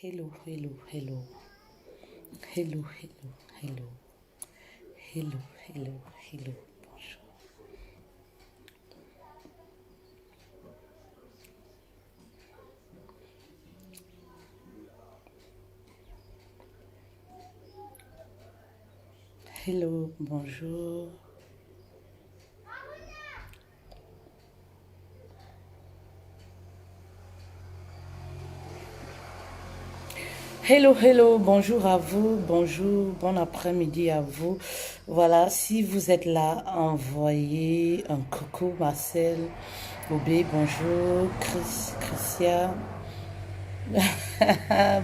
Hello, hello, hello. Hello, hello, hello. Hello, hello, hello. Bonjour. Hello, bonjour. Hello, hello, bonjour à vous, bonjour, bon après-midi à vous. Voilà, si vous êtes là, envoyez un coucou, Marcel, Obé, bonjour, Christian,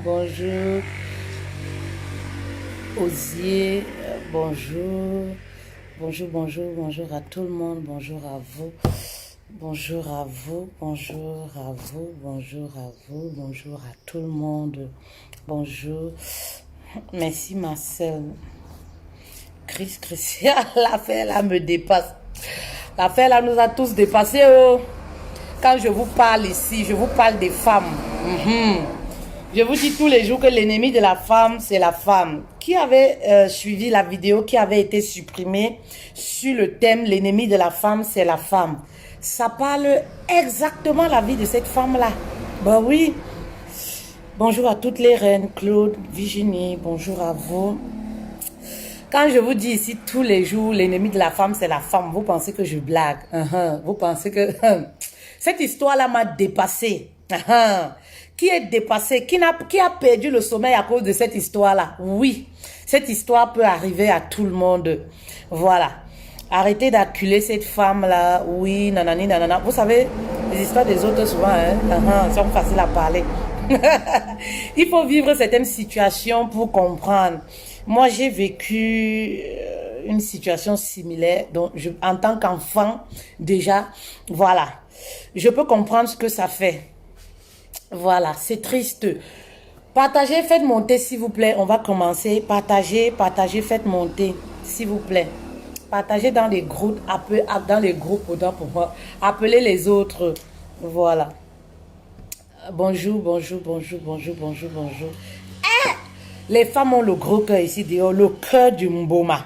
bonjour, Osier, bonjour, bonjour, bonjour, bonjour à tout le monde, bonjour à vous. Bonjour à vous, bonjour à vous, bonjour à vous, bonjour à tout le monde. Bonjour. Merci Marcel. Christian, l'affaire là me dépasse. L'affaire là nous a tous dépassés. Oh. Quand je vous parle ici, je vous parle des femmes. Je vous dis tous les jours que l'ennemi de la femme, c'est la femme. Qui avait suivi la vidéo qui avait été supprimée sur le thème l'ennemi de la femme, c'est la femme. Ça parle exactement la vie de cette femme-là. Ben oui. Bonjour à toutes les reines, Claude, Virginie, bonjour à vous. Quand je vous dis ici tous les jours, l'ennemi de la femme, c'est la femme, vous pensez que je blague. Vous pensez que... Cette histoire-là m'a dépassé. Qui est dépassé? Qui a perdu le sommeil à cause de cette histoire-là? Oui, cette histoire peut arriver à tout le monde. Voilà. Arrêtez d'acculer cette femme-là. Oui, nanani, nanana. Vous savez, les histoires des autres, souvent, sont faciles à parler. Il faut vivre certaines situations pour comprendre. Moi, j'ai vécu une situation similaire. Donc, en tant qu'enfant, déjà, voilà. Je peux comprendre ce que ça fait. Voilà, c'est triste. Partagez, faites monter, s'il vous plaît. On va commencer. Partagez, faites monter, s'il vous plaît. Partagez dans les groupes, dans les groupes, autant pour moi. Appelez les autres. Voilà. Bonjour, bonjour, bonjour, bonjour, bonjour, bonjour. Les femmes ont le gros cœur ici dehors, le cœur du Mboma.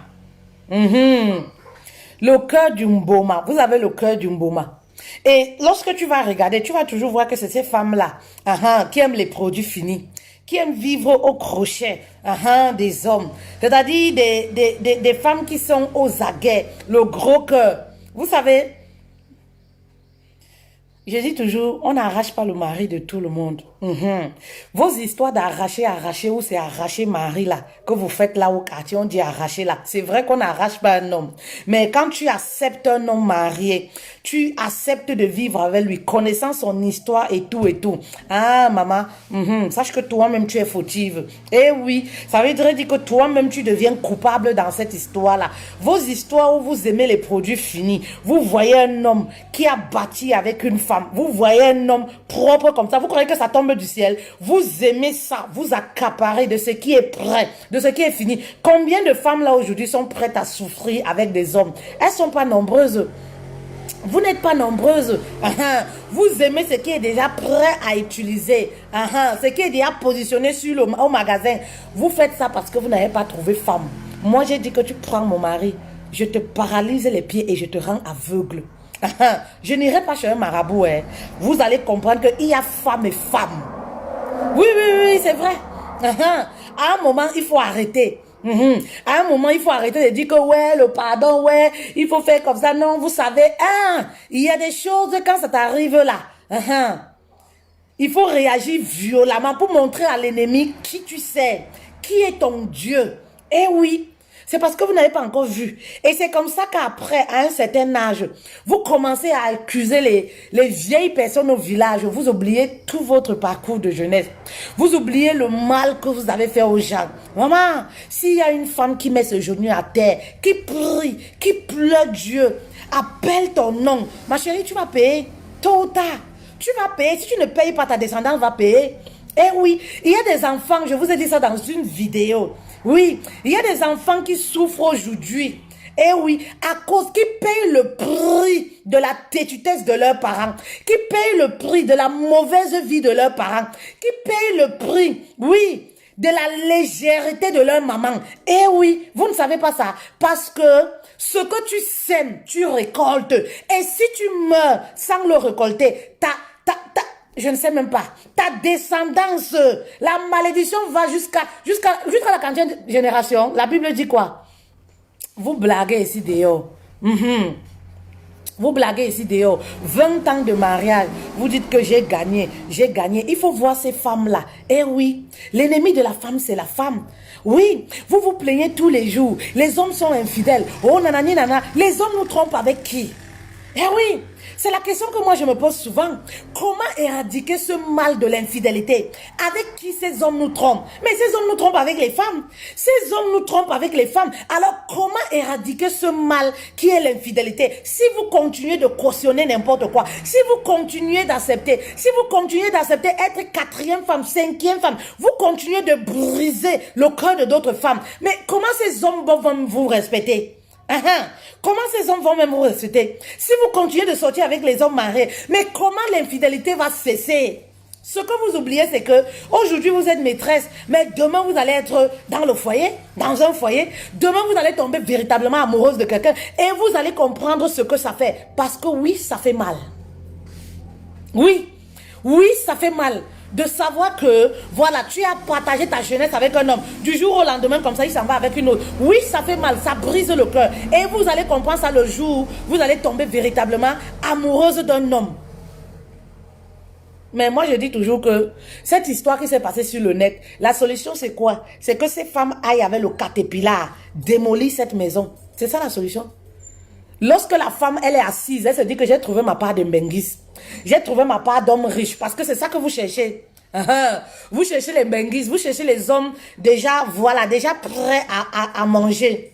Le cœur du Mboma. Vous avez le cœur du Mboma. Et lorsque tu vas regarder, tu vas toujours voir que c'est ces femmes-là qui aiment les produits finis, qui aiment vivre au crochet des hommes. C'est-à-dire des femmes qui sont aux aguets, le gros cœur. Vous savez, je dis toujours, on n'arrache pas le mari de tout le monde. Vos histoires d'arracher, ou c'est arracher mari là, que vous faites là au quartier, on dit arracher là. C'est vrai qu'on n'arrache pas un homme. Mais quand tu acceptes un homme marié, tu acceptes de vivre avec lui, connaissant son histoire et tout et tout. Ah, maman, sache que toi-même tu es fautive. Eh oui, ça veut dire que toi-même tu deviens coupable dans cette histoire-là. Vos histoires où vous aimez les produits finis, vous voyez un homme qui a bâti avec une femme, vous voyez un homme propre comme ça, vous croyez que ça tombe du ciel, vous aimez ça, vous accaparez de ce qui est prêt, de ce qui est fini. Combien de femmes là aujourd'hui sont prêtes à souffrir avec des hommes? Elles sont pas nombreuses. Vous n'êtes pas nombreuses. Vous aimez ce qui est déjà prêt à utiliser. Ce qui est déjà positionné au magasin. Vous faites ça parce que vous n'avez pas trouvé femme. Moi, j'ai dit que tu prends mon mari, je te paralyse les pieds et je te rends aveugle. Je n'irai pas chez un marabout. Vous allez comprendre qu'il y a femme et femme. Oui, oui, oui, c'est vrai. À un moment, il faut arrêter. À un moment, il faut arrêter de dire que ouais, le pardon, ouais, il faut faire comme ça. Non, vous savez, il y a des choses quand ça t'arrive là. Il faut réagir violemment pour montrer à l'ennemi qui tu sais, qui est ton Dieu. Eh oui. C'est parce que vous n'avez pas encore vu. Et c'est comme ça qu'après, à un certain âge, vous commencez à accuser les vieilles personnes au village. Vous oubliez tout votre parcours de jeunesse. Vous oubliez le mal que vous avez fait aux gens. Maman, s'il y a une femme qui met ses genoux à terre, qui prie, qui pleure Dieu, appelle ton nom. Ma chérie, tu vas payer tôt ou tard. Tu vas payer. Si tu ne payes pas, ta descendance va payer. Eh oui, il y a des enfants, je vous ai dit ça dans une vidéo. Oui, il y a des enfants qui souffrent aujourd'hui. Eh oui, à cause qui payent le prix de la têtutesse de leurs parents, qui payent le prix de la mauvaise vie de leurs parents, qui payent le prix, oui, de la légèreté de leur maman. Eh oui, vous ne savez pas ça. Parce que ce que tu sèmes, tu récoltes. Et si tu meurs sans le récolter, je ne sais même pas, ta descendance, la malédiction va jusqu'à la 40e génération. La Bible dit quoi? Vous blaguez ici dehors. Vous blaguez ici dehors. 20 ans de mariage. Vous dites que j'ai gagné. J'ai gagné. Il faut voir ces femmes-là. Eh oui. L'ennemi de la femme, c'est la femme. Oui. Vous vous plaignez tous les jours. Les hommes sont infidèles. Oh nanani nana. Les hommes nous trompent avec qui? Eh oui. C'est la question que moi je me pose souvent. Comment éradiquer ce mal de l'infidélité? Avec qui ces hommes nous trompent? Mais ces hommes nous trompent avec les femmes. Ces hommes nous trompent avec les femmes. Alors comment éradiquer ce mal qui est l'infidélité? Si vous continuez de cautionner n'importe quoi, si vous continuez d'accepter, être quatrième femme, cinquième femme, vous continuez de briser le cœur de d'autres femmes. Mais comment ces hommes vont vous respecter? Comment ces hommes vont même vous respecter? Si vous continuez de sortir avec les hommes mariés, mais comment l'infidélité va cesser? Ce que vous oubliez, c'est que aujourd'hui vous êtes maîtresse, mais demain vous allez être dans le foyer, dans un foyer. Demain vous allez tomber véritablement amoureuse de quelqu'un et vous allez comprendre ce que ça fait. Parce que oui, ça fait mal. Oui, ça fait mal. De savoir que, voilà, tu as partagé ta jeunesse avec un homme. Du jour au lendemain, comme ça, il s'en va avec une autre. Oui, ça fait mal, ça brise le cœur. Et vous allez comprendre ça le jour où vous allez tomber véritablement amoureuse d'un homme. Mais moi, je dis toujours que cette histoire qui s'est passée sur le net, la solution, c'est quoi? C'est que ces femmes aillent avec le caterpillar, démolir cette maison. C'est ça la solution. Lorsque la femme, elle est assise, elle se dit que j'ai trouvé ma part de Mbengis. J'ai trouvé ma part d'homme riche. Parce que c'est ça que vous cherchez. Vous cherchez les Mbengis, vous cherchez les hommes déjà, voilà, déjà prêts à manger.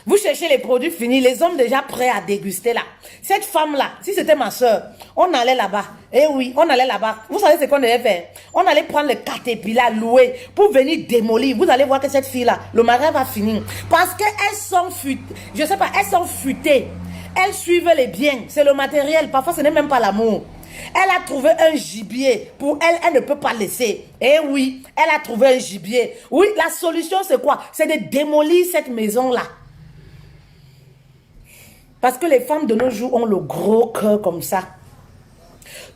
Vous cherchez les produits finis, les hommes déjà prêts à déguster là. Cette femme-là, si c'était ma soeur, on allait là-bas. Eh oui, on allait là-bas. Vous savez ce qu'on devait faire? On allait prendre le caterpillar loué pour venir démolir. Vous allez voir que cette fille-là, le mariage va finir. Parce qu'elles sont futées. Je sais pas, elles sont futées. Elles suivent les biens. C'est le matériel. Parfois, ce n'est même pas l'amour. Elle a trouvé un gibier. Pour elle, elle ne peut pas laisser. Eh oui, elle a trouvé un gibier. Oui, la solution, c'est quoi? C'est de démolir cette maison-là. Parce que les femmes de nos jours ont le gros cœur comme ça.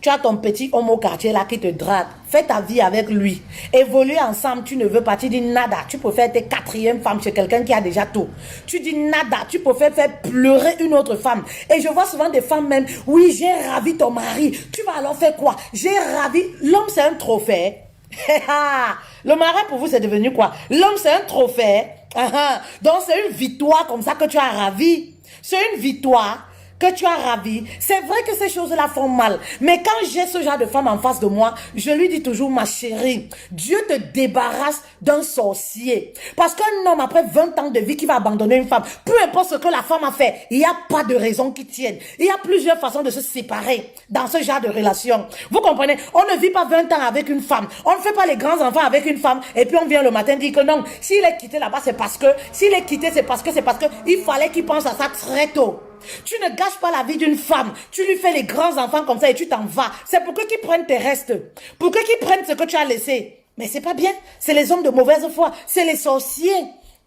Tu as ton petit homme au quartier là qui te drague. Fais ta vie avec lui. Évolue ensemble, tu ne veux pas. Tu dis nada. Tu préfères être quatrième femme chez quelqu'un qui a déjà tout. Tu dis nada. Tu préfères faire pleurer une autre femme. Et je vois souvent des femmes même. Oui, j'ai ravi ton mari. Tu vas alors faire quoi? J'ai ravi. L'homme, c'est un trophée. Le mari pour vous, c'est devenu quoi? L'homme, c'est un trophée. Donc, c'est une victoire comme ça que tu as ravi. C'est une victoire que tu as ravi. C'est vrai que ces choses-là font mal. Mais quand j'ai ce genre de femme en face de moi, je lui dis toujours, ma chérie, Dieu te débarrasse d'un sorcier. Parce qu'un homme, après 20 ans de vie, qui va abandonner une femme, peu importe ce que la femme a fait, il n'y a pas de raison qui tienne. Il y a plusieurs façons de se séparer dans ce genre de relation. Vous comprenez? On ne vit pas 20 ans avec une femme. On ne fait pas les grands enfants avec une femme. Et puis on vient le matin dire que non, s'il est quitté là-bas, c'est parce que, il fallait qu'il pense à ça très tôt. Tu ne gâches pas la vie d'une femme. Tu lui fais les grands enfants comme ça et tu t'en vas. C'est pour qu'ils prennent tes restes. Pour qu'ils prennent ce que tu as laissé. Mais c'est pas bien. C'est les hommes de mauvaise foi. C'est les sorciers.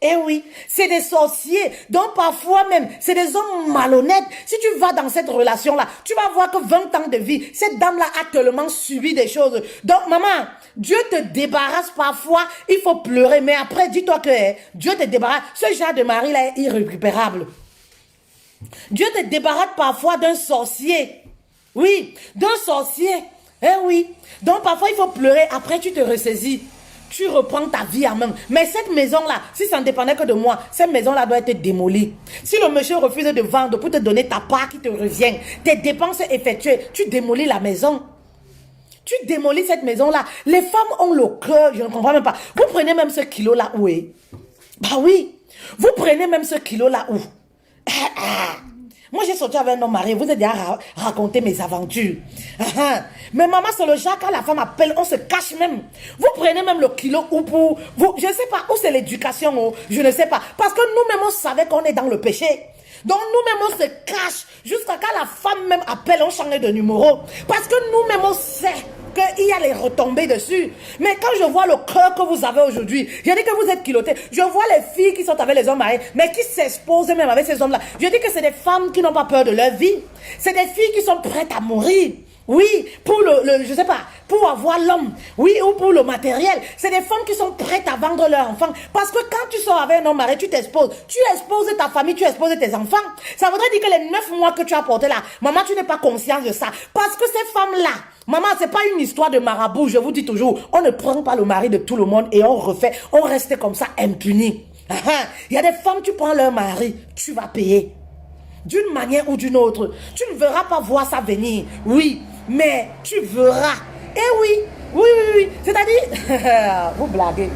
Eh oui, c'est des sorciers. Donc parfois même, c'est des hommes malhonnêtes. Si tu vas dans cette relation-là, tu vas voir que 20 ans de vie, cette dame-là a tellement subi des choses. Donc maman, Dieu te débarrasse parfois. Il faut pleurer. Mais après, dis-toi que Dieu te débarrasse. Ce genre de mari-là est irrécupérable. Dieu te débarrasse parfois d'un sorcier. Oui, d'un sorcier. Eh oui. Donc parfois il faut pleurer. Après tu te ressaisis. Tu reprends ta vie en main. Mais cette maison-là, si ça ne dépendait que de moi, cette maison-là doit être démolie. Si le monsieur refuse de vendre pour te donner ta part qui te revient, tes dépenses effectuées, tu démolis la maison. Tu démolis cette maison-là. Les femmes ont le cœur, je ne comprends même pas. Vous prenez même ce kilo-là où est? Bah oui. Vous prenez même ce kilo-là où? Moi, j'ai sorti avec un homme marié. Vous avez déjà raconté mes aventures. Mais maman, c'est le genre, quand la femme appelle, on se cache même. Vous prenez même le kilo ou pour... Vous, je ne sais pas, où c'est l'éducation, je ne sais pas. Parce que nous-mêmes, on savait qu'on est dans le péché. Donc nous-mêmes, on se cache. Jusqu'à quand la femme même appelle, on change de numéro. Parce que nous-mêmes, on sait qu'il y a les retombées dessus. Mais quand je vois le cœur que vous avez aujourd'hui, je dis que vous êtes culottés. Je vois les filles qui sont avec les hommes mariés, mais qui s'exposent même avec ces hommes-là. Je dis que c'est des femmes qui n'ont pas peur de leur vie. C'est des filles qui sont prêtes à mourir. Oui, pour je sais pas, pour avoir l'homme. Oui, ou pour le matériel. C'est des femmes qui sont prêtes à vendre leur enfant. Parce que quand tu sors avec un homme marié, tu t'exposes. Tu exposes ta famille, tu exposes tes enfants. Ça voudrait dire que les 9 mois que tu as porté là, maman, tu n'es pas consciente de ça. Parce que ces femmes-là, maman, c'est pas une histoire de marabout, je vous dis toujours. On ne prend pas le mari de tout le monde et on refait, on reste comme ça impuni. Il y a des femmes, tu prends leur mari, tu vas payer. D'une manière ou d'une autre. Tu ne verras pas voir ça venir. Oui, mais tu verras. Eh oui, oui, oui, oui. C'est-à-dire, vous blaguez.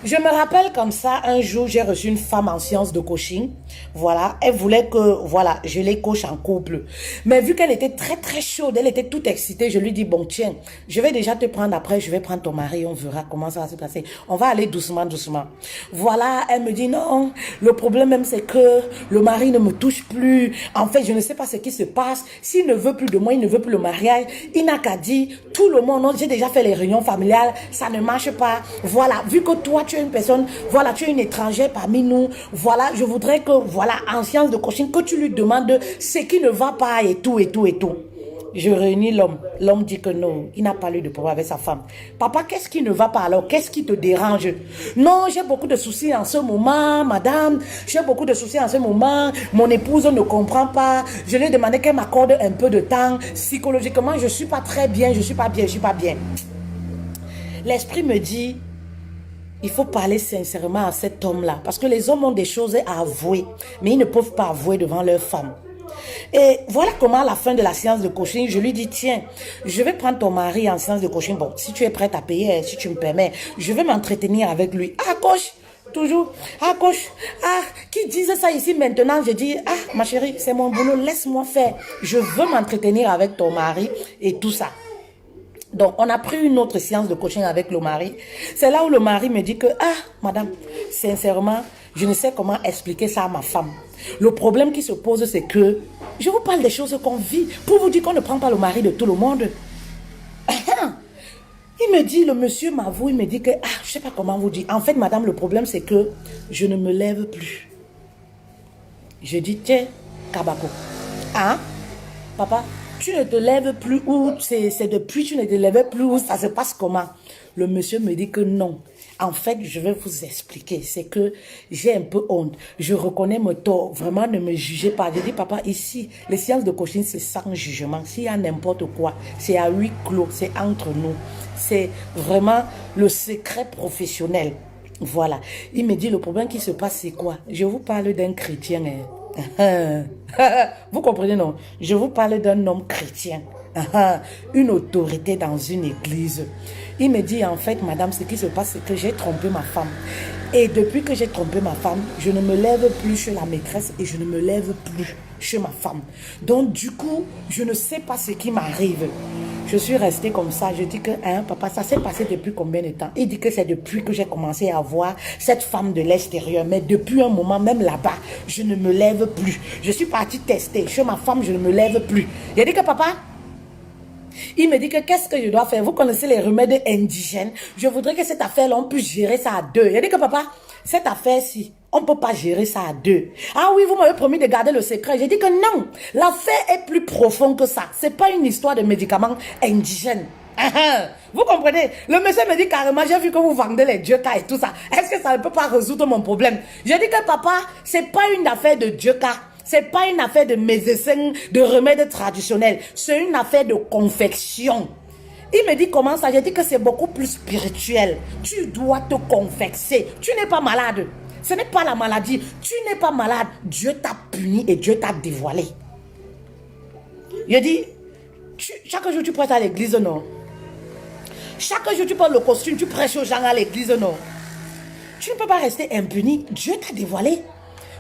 Je me rappelle comme ça, un jour, j'ai reçu une femme en sciences de coaching. Voilà, elle voulait que, voilà, je les coach en couple. Mais vu qu'elle était très, très chaude, elle était toute excitée, je lui dis, bon, tiens, je vais déjà te prendre après, je vais prendre ton mari, on verra comment ça va se passer. On va aller doucement, doucement. Voilà, elle me dit, non, le problème même, c'est que le mari ne me touche plus. En fait, je ne sais pas ce qui se passe. S'il ne veut plus de moi, il ne veut plus le mariage. Il n'a qu'à dire, tout le monde, j'ai déjà fait les réunions familiales, ça ne marche pas. Voilà, vu que toi, tu es une personne, voilà, tu es une étrangère parmi nous, voilà, je voudrais que, voilà, en sciences de coaching, que tu lui demandes ce qui ne va pas et tout, et tout, et tout. Je réunis l'homme. L'homme dit que non, il n'a pas eu de problème avec sa femme. Papa, qu'est-ce qui ne va pas alors? Qu'est-ce qui te dérange? Non, j'ai beaucoup de soucis en ce moment, madame. J'ai beaucoup de soucis en ce moment. Mon épouse ne comprend pas. Je lui ai demandé qu'elle m'accorde un peu de temps. Psychologiquement, je ne suis pas très bien, je ne suis pas bien, je ne suis pas bien. L'esprit me dit, il faut parler sincèrement à cet homme-là. Parce que les hommes ont des choses à avouer. Mais ils ne peuvent pas avouer devant leur femme. Et voilà comment à la fin de la séance de coaching, je lui dis, tiens, je vais prendre ton mari en séance de coaching. Bon, si tu es prête à payer, si tu me permets, je vais m'entretenir avec lui. Ah, coach, toujours. Ah, coach, ah, qui disent ça ici maintenant? Je dis, ah, ma chérie, c'est mon boulot, laisse-moi faire. Je veux m'entretenir avec ton mari et tout ça. Donc, on a pris une autre séance de coaching avec le mari. C'est là où le mari me dit que, ah, madame, sincèrement, je ne sais comment expliquer ça à ma femme. Le problème qui se pose, c'est que je vous parle des choses qu'on vit pour vous dire qu'on ne prend pas le mari de tout le monde. Il me dit, le monsieur m'avoue, il me dit que, ah, je ne sais pas comment vous dire. En fait, madame, le problème, c'est que je ne me lève plus. Je dis, tiens, Kabako. Hein? Papa, tu ne te lèves plus ou c'est depuis tu ne te lèves plus ou ça se passe comment? Le monsieur me dit que non. En fait, je vais vous expliquer. C'est que j'ai un peu honte. Je reconnais mes torts. Vraiment, ne me jugez pas. Je dis, papa, ici, les séances de coaching, c'est sans jugement. S'il y a n'importe quoi, c'est à huis clos. C'est entre nous. C'est vraiment le secret professionnel. Voilà. Il me dit, le problème qui se passe, c'est quoi? Je vous parle d'un chrétien. Vous comprenez, non? Je vous parle d'un homme chrétien. Une autorité dans une église. Il me dit, en fait, madame, ce qui se passe, c'est que j'ai trompé ma femme. Et depuis que j'ai trompé ma femme, je ne me lève plus chez la maîtresse et je ne me lève plus chez ma femme. Donc, du coup, je ne sais pas ce qui m'arrive. Je suis restée comme ça. Je dis que, hein, papa, ça s'est passé depuis combien de temps? Il dit que c'est depuis que j'ai commencé à voir cette femme de l'extérieur. Mais depuis un moment, même là-bas, je ne me lève plus. Je suis partie tester. Chez ma femme, je ne me lève plus. Il a dit que, papa, il me dit que qu'est-ce que je dois faire? Vous connaissez les remèdes indigènes? Je voudrais que cette affaire-là, on puisse gérer ça à deux. Il a dit que, papa, cette affaire-ci, on ne peut pas gérer ça à deux. Ah oui, vous m'avez promis de garder le secret. J'ai dit que non, l'affaire est plus profonde que ça. Ce n'est pas une histoire de médicaments indigènes. Vous comprenez? Le monsieur me dit carrément, j'ai vu que vous vendez les dioka et tout ça. Est-ce que ça ne peut pas résoudre mon problème? J'ai dit que, papa, ce n'est pas une affaire de dioka. C'est pas une affaire de médecin, de remède traditionnel. C'est une affaire de confection. Il me dit comment ça? J'ai dit que c'est beaucoup plus spirituel. Tu dois te confexer. Tu n'es pas malade. Ce n'est pas la maladie. Tu n'es pas malade. Dieu t'a puni et Dieu t'a dévoilé. Il dit, chaque jour tu prêches à l'église, non? Chaque jour tu portes le costume, tu prêches aux gens à l'église, non? Tu ne peux pas rester impuni. Dieu t'a dévoilé.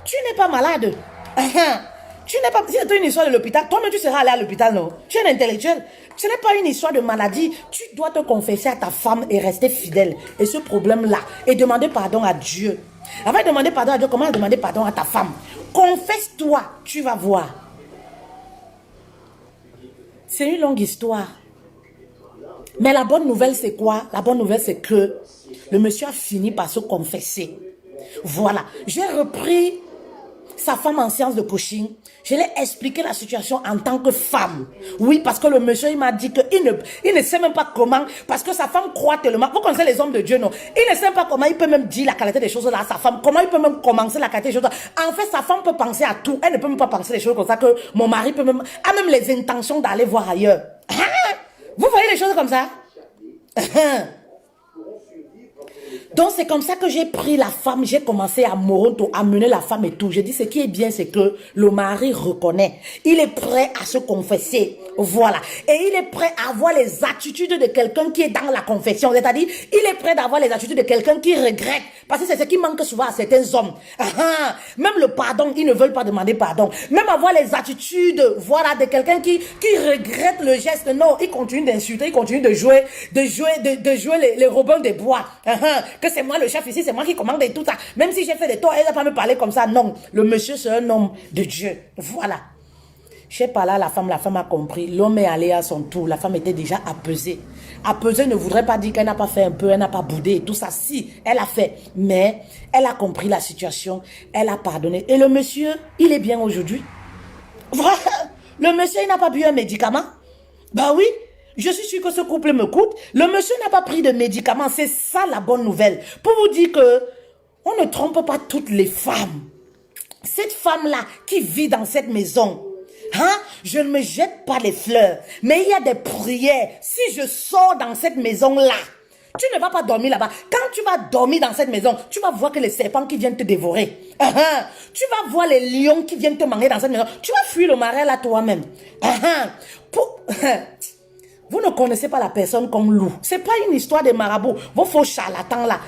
Tu n'es pas malade. Tu n'es pas... Si c'était une histoire de l'hôpital, toi-même tu seras allé à l'hôpital, non? Tu es un intellectuel. Ce n'est pas une histoire de maladie. Tu dois te confesser à ta femme et rester fidèle. Et ce problème-là, et demander pardon à Dieu. Avant de demander pardon à Dieu, comment demander pardon à ta femme? Confesse-toi, tu vas voir. C'est une longue histoire. Mais la bonne nouvelle, c'est quoi? La bonne nouvelle, c'est que le monsieur a fini par se confesser. Voilà. J'ai repris sa femme en séance de coaching. Je lui ai expliqué la situation en tant que femme. Oui, parce que le monsieur, il m'a dit qu'il ne sait même pas comment, parce que sa femme croit tellement. Vous connaissez les hommes de Dieu, non? Il ne sait pas comment il peut même dire la qualité des choses là à sa femme. Comment il peut même commencer la qualité des choses là. En fait, sa femme peut penser à tout. Elle ne peut même pas penser des choses comme ça, que mon mari peut même, a même les intentions d'aller voir ailleurs. Ah! Vous voyez les choses comme ça? Donc c'est comme ça que j'ai pris la femme, j'ai commencé à Moronto, à mener la femme et tout. J'ai dit ce qui est bien, c'est que le mari reconnaît. Il est prêt à se confesser. Voilà. Et il est prêt à avoir les attitudes de quelqu'un qui est dans la confession. C'est-à-dire, il est prêt d'avoir les attitudes de quelqu'un qui regrette. Parce que c'est ce qui manque souvent à certains hommes. Même le pardon, ils ne veulent pas demander pardon. Même avoir les attitudes, voilà, de quelqu'un qui regrette le geste. Non, il continue d'insulter, il continue de jouer les Robins des Bois. Que c'est moi le chef ici, c'est moi qui commande et tout ça. Même si j'ai fait des torts, elle ne va pas me parler comme ça. Non, le monsieur c'est un homme de Dieu. Voilà. Je sais pas là, la femme a compris. L'homme est allé à son tour. La femme était déjà apaisée. Apaisée ne voudrait pas dire qu'elle n'a pas fait un peu, elle n'a pas boudé et tout ça. Si, elle a fait. Mais elle a compris la situation. Elle a pardonné. Et le monsieur, il est bien aujourd'hui. Voilà. Le monsieur, il n'a pas bu un médicament. Bah oui. Je suis sûre que ce couple me coûte. Le monsieur n'a pas pris de médicaments. C'est ça la bonne nouvelle. Pour vous dire que on ne trompe pas toutes les femmes. Cette femme-là qui vit dans cette maison, je ne me jette pas les fleurs. Mais il y a des prières. Si je sors dans cette maison-là, tu ne vas pas dormir là-bas. Quand tu vas dormir dans cette maison, tu vas voir que les serpents qui viennent te dévorer. Tu vas voir les lions qui viennent te manger dans cette maison. Tu vas fuir le marais là toi-même. Vous ne connaissez pas la personne comme loup. C'est pas une histoire de marabout. Vos faux charlatans là.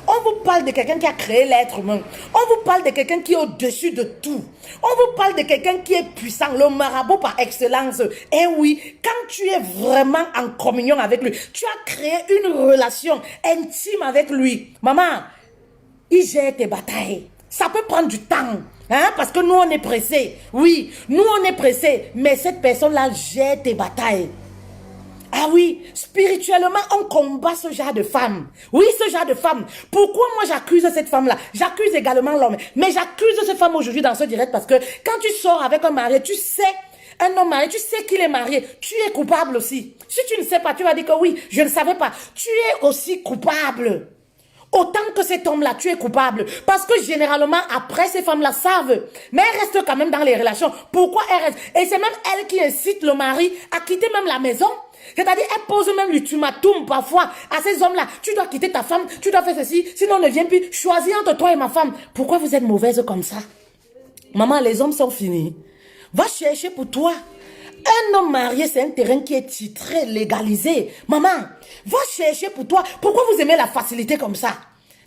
On vous parle de quelqu'un qui a créé l'être humain. On vous parle de quelqu'un qui est au-dessus de tout. On vous parle de quelqu'un qui est puissant. Le marabout par excellence. Et oui, quand tu es vraiment en communion avec lui, tu as créé une relation intime avec lui. Maman, il gère tes batailles. Ça peut prendre du temps. Parce que nous on est pressés. Oui, nous on est pressés. Mais cette personne-là gère tes batailles. Ah oui, spirituellement, on combat ce genre de femme. Oui, ce genre de femme. Pourquoi moi j'accuse cette femme-là? J'accuse également l'homme. Mais j'accuse cette femme aujourd'hui dans ce direct parce que quand tu sors avec un mari, tu sais, un homme marié, tu sais qu'il est marié. Tu es coupable aussi. Si tu ne sais pas, tu vas dire que oui, je ne savais pas. Tu es aussi coupable. Autant que cet homme-là, tu es coupable. Parce que généralement, après, ces femmes-là savent. Mais elles restent quand même dans les relations. Pourquoi elles restent? Et c'est même elle qui incite le mari à quitter même la maison. C'est-à-dire, elle pose même l'ultimatum parfois à ces hommes-là. Tu dois quitter ta femme, tu dois faire ceci, sinon ne viens plus. Choisis entre toi et ma femme. Pourquoi vous êtes mauvaise comme ça? Maman, les hommes sont finis. Va chercher pour toi. Un homme marié, c'est un terrain qui est titré, légalisé. Maman, va chercher pour toi. Pourquoi vous aimez la facilité comme ça?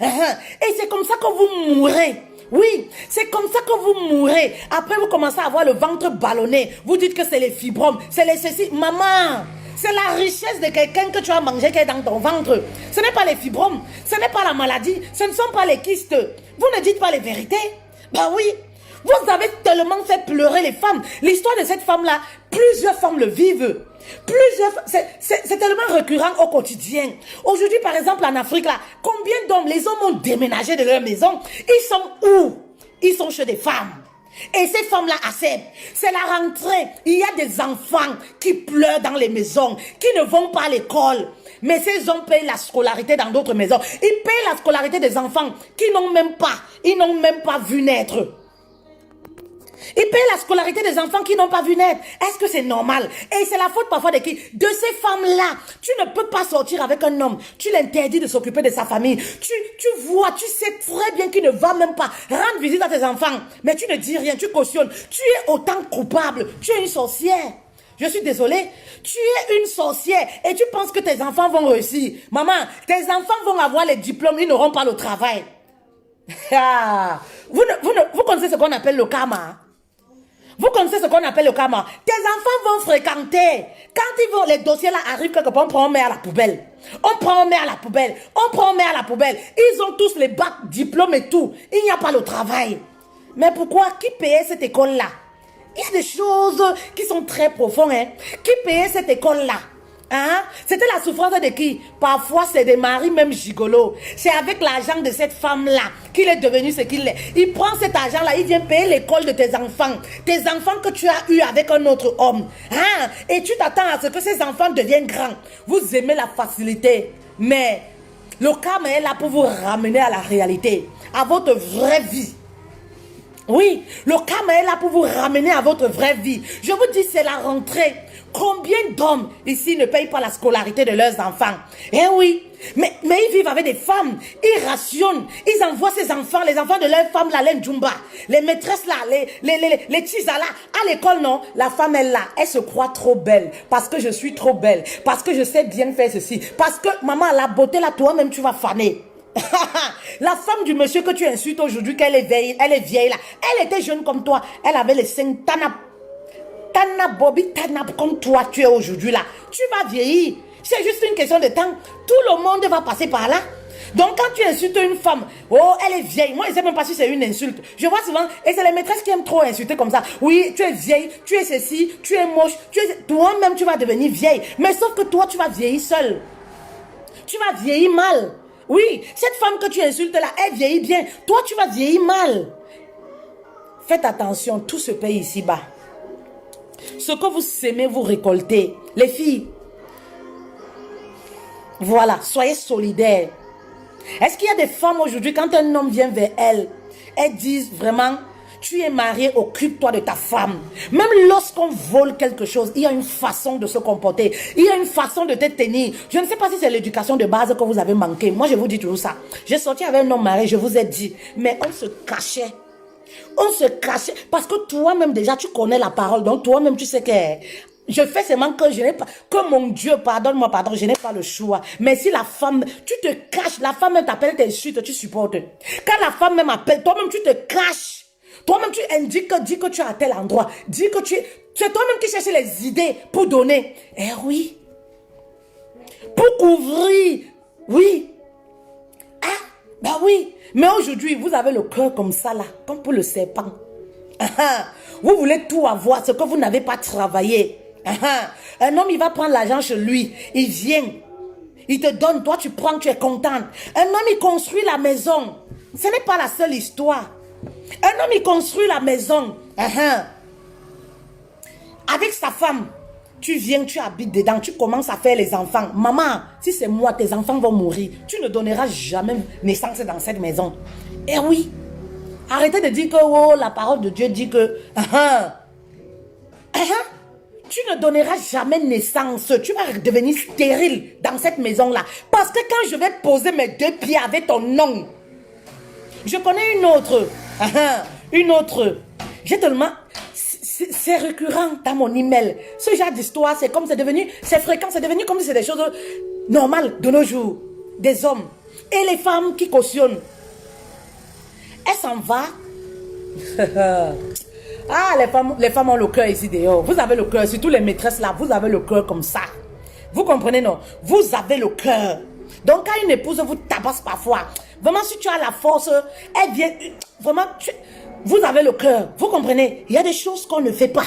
Et c'est comme ça que vous mourrez. Oui, c'est comme ça que vous mourrez. Après, vous commencez à avoir le ventre ballonné. Vous dites que c'est les fibromes, c'est les ceci. Maman, c'est la richesse de quelqu'un que tu as mangé qui est dans ton ventre. Ce n'est pas les fibromes, ce n'est pas la maladie, ce ne sont pas les kystes. Vous ne dites pas les vérités. Bah oui. Vous avez tellement fait pleurer les femmes. L'histoire de cette femme-là, plusieurs femmes le vivent. C'est tellement récurrent au quotidien. Aujourd'hui, par exemple, en Afrique, là, combien d'hommes, les hommes ont déménagé de leur maison. Ils sont où? Ils sont chez des femmes. Et ces femmes-là acceptent. C'est la rentrée. Il y a des enfants qui pleurent dans les maisons, qui ne vont pas à l'école. Mais ces hommes payent la scolarité dans d'autres maisons. Ils payent la scolarité des enfants qui n'ont même pas vu naître. Ils payent la scolarité des enfants qui n'ont pas vu naître. Est-ce que c'est normal? Et c'est la faute parfois de qui? De ces femmes-là. Tu ne peux pas sortir avec un homme. Tu l'interdis de s'occuper de sa famille. Tu vois, tu sais très bien qu'il ne va même pas rendre visite à tes enfants. Mais tu ne dis rien, tu cautionnes. Tu es autant coupable. Tu es une sorcière. Je suis désolée. Tu es une sorcière et tu penses que tes enfants vont réussir. Maman, tes enfants vont avoir les diplômes, ils n'auront pas le travail. Vous connaissez ce qu'on appelle le karma? Vous connaissez ce qu'on appelle le karma. Tes enfants vont fréquenter. Quand les dossiers là arrivent quelque part, on prend, on met à la poubelle. On prend, on met à la poubelle. On prend, on met à la poubelle. Ils ont tous les bacs, diplômes et tout. Il n'y a pas le travail. Mais pourquoi? Qui payait cette école-là? Il y a des choses qui sont très profondes. Hein? Qui payait cette école-là? Hein? C'était la souffrance de qui? Parfois, c'est des maris même gigolos. C'est avec l'argent de cette femme-là qu'il est devenu ce qu'il est. Il prend cet argent-là, il vient payer l'école de tes enfants. Tes enfants que tu as eu avec un autre homme. Hein? Et tu t'attends à ce que ces enfants deviennent grands. Vous aimez la facilité. Mais le karma est là pour vous ramener à la réalité. À votre vraie vie. Oui, le karma est là pour vous ramener à votre vraie vie. Je vous dis, c'est la rentrée. Combien d'hommes ici ne payent pas la scolarité de leurs enfants? Eh oui, mais ils vivent avec des femmes. Ils rationnent. Ils envoient ces enfants, les enfants de leurs femmes, la laine Jumba. Les maîtresses là, les tisas là. À l'école, non, la femme est là. Elle se croit trop belle. Parce que je suis trop belle. Parce que je sais bien faire ceci. Parce que, maman, la beauté là, toi-même, tu vas faner. La femme du monsieur que tu insultes aujourd'hui, qu'elle est vieille, là. Elle était jeune comme toi. Elle avait les seins Tanap, Bobby, Tanap, comme toi tu es aujourd'hui là. Tu vas vieillir. C'est juste une question de temps. Tout le monde va passer par là. Donc quand tu insultes une femme, oh elle est vieille. Moi je ne sais même pas si c'est une insulte. Je vois souvent, et c'est les maîtresses qui aiment trop insulter comme ça. Oui, tu es vieille, tu es ceci, tu es moche. Toi-même tu vas devenir vieille. Mais sauf que toi tu vas vieillir seule. Tu vas vieillir mal. Oui, cette femme que tu insultes là, elle vieillit bien. Toi tu vas vieillir mal. Faites attention, tout se paye ici-bas. Ce que vous sémez, vous récoltez. Les filles, voilà, soyez solidaires. Est-ce qu'il y a des femmes aujourd'hui, quand un homme vient vers elles, elles disent vraiment, tu es marié, occupe-toi de ta femme. Même lorsqu'on vole quelque chose, il y a une façon de se comporter. Il y a une façon de te tenir. Je ne sais pas si c'est l'éducation de base que vous avez manqué. Moi, je vous dis toujours ça. J'ai sorti avec un homme marié, je vous ai dit, mais on se cachait. On se cachait parce que toi-même déjà tu connais la parole, donc toi-même tu sais que je fais seulement que je n'ai pas, que mon Dieu, pardonne-moi, pardon, je n'ai pas le choix. Mais si la femme, tu te caches, la femme même t'appelle, t'insulte, tu supportes. Quand la femme même appelle, toi-même tu te caches. Toi-même tu indiques, dis que tu es à tel endroit, dis que c'est toi-même qui cherches les idées pour donner. Eh oui. Pour couvrir. Oui. Ah, bah oui. Mais aujourd'hui, vous avez le cœur comme ça là, comme pour le serpent. Vous voulez tout avoir, ce que vous n'avez pas travaillé. Un homme, il va prendre l'argent chez lui. Il vient. Il te donne, toi tu prends, tu es contente. Un homme, il construit la maison. Ce n'est pas la seule histoire. Un homme, il construit la maison. Avec sa femme. Tu viens, tu habites dedans, tu commences à faire les enfants. Maman, si c'est moi, tes enfants vont mourir. Tu ne donneras jamais naissance dans cette maison. Eh oui. Arrêtez de dire que oh, la parole de Dieu dit que... Tu ne donneras jamais naissance. Tu vas devenir stérile dans cette maison-là. Parce que quand je vais poser mes deux pieds avec ton nom, je connais une autre. Une autre. J'ai tellement... C'est récurrent dans mon email. Ce genre d'histoire, c'est comme c'est devenu, c'est fréquent, c'est devenu comme si c'est des choses normales de nos jours. Des hommes. Et les femmes qui cautionnent. Elle s'en va. Ah, les femmes ont le cœur ici dehors. Vous avez le cœur, surtout les maîtresses là, vous avez le cœur comme ça. Vous comprenez, non? Vous avez le cœur. Donc, quand une épouse vous tabasse parfois, vraiment, si tu as la force, elle vient, vraiment, vous avez le cœur. Vous comprenez? Il y a des choses qu'on ne fait pas.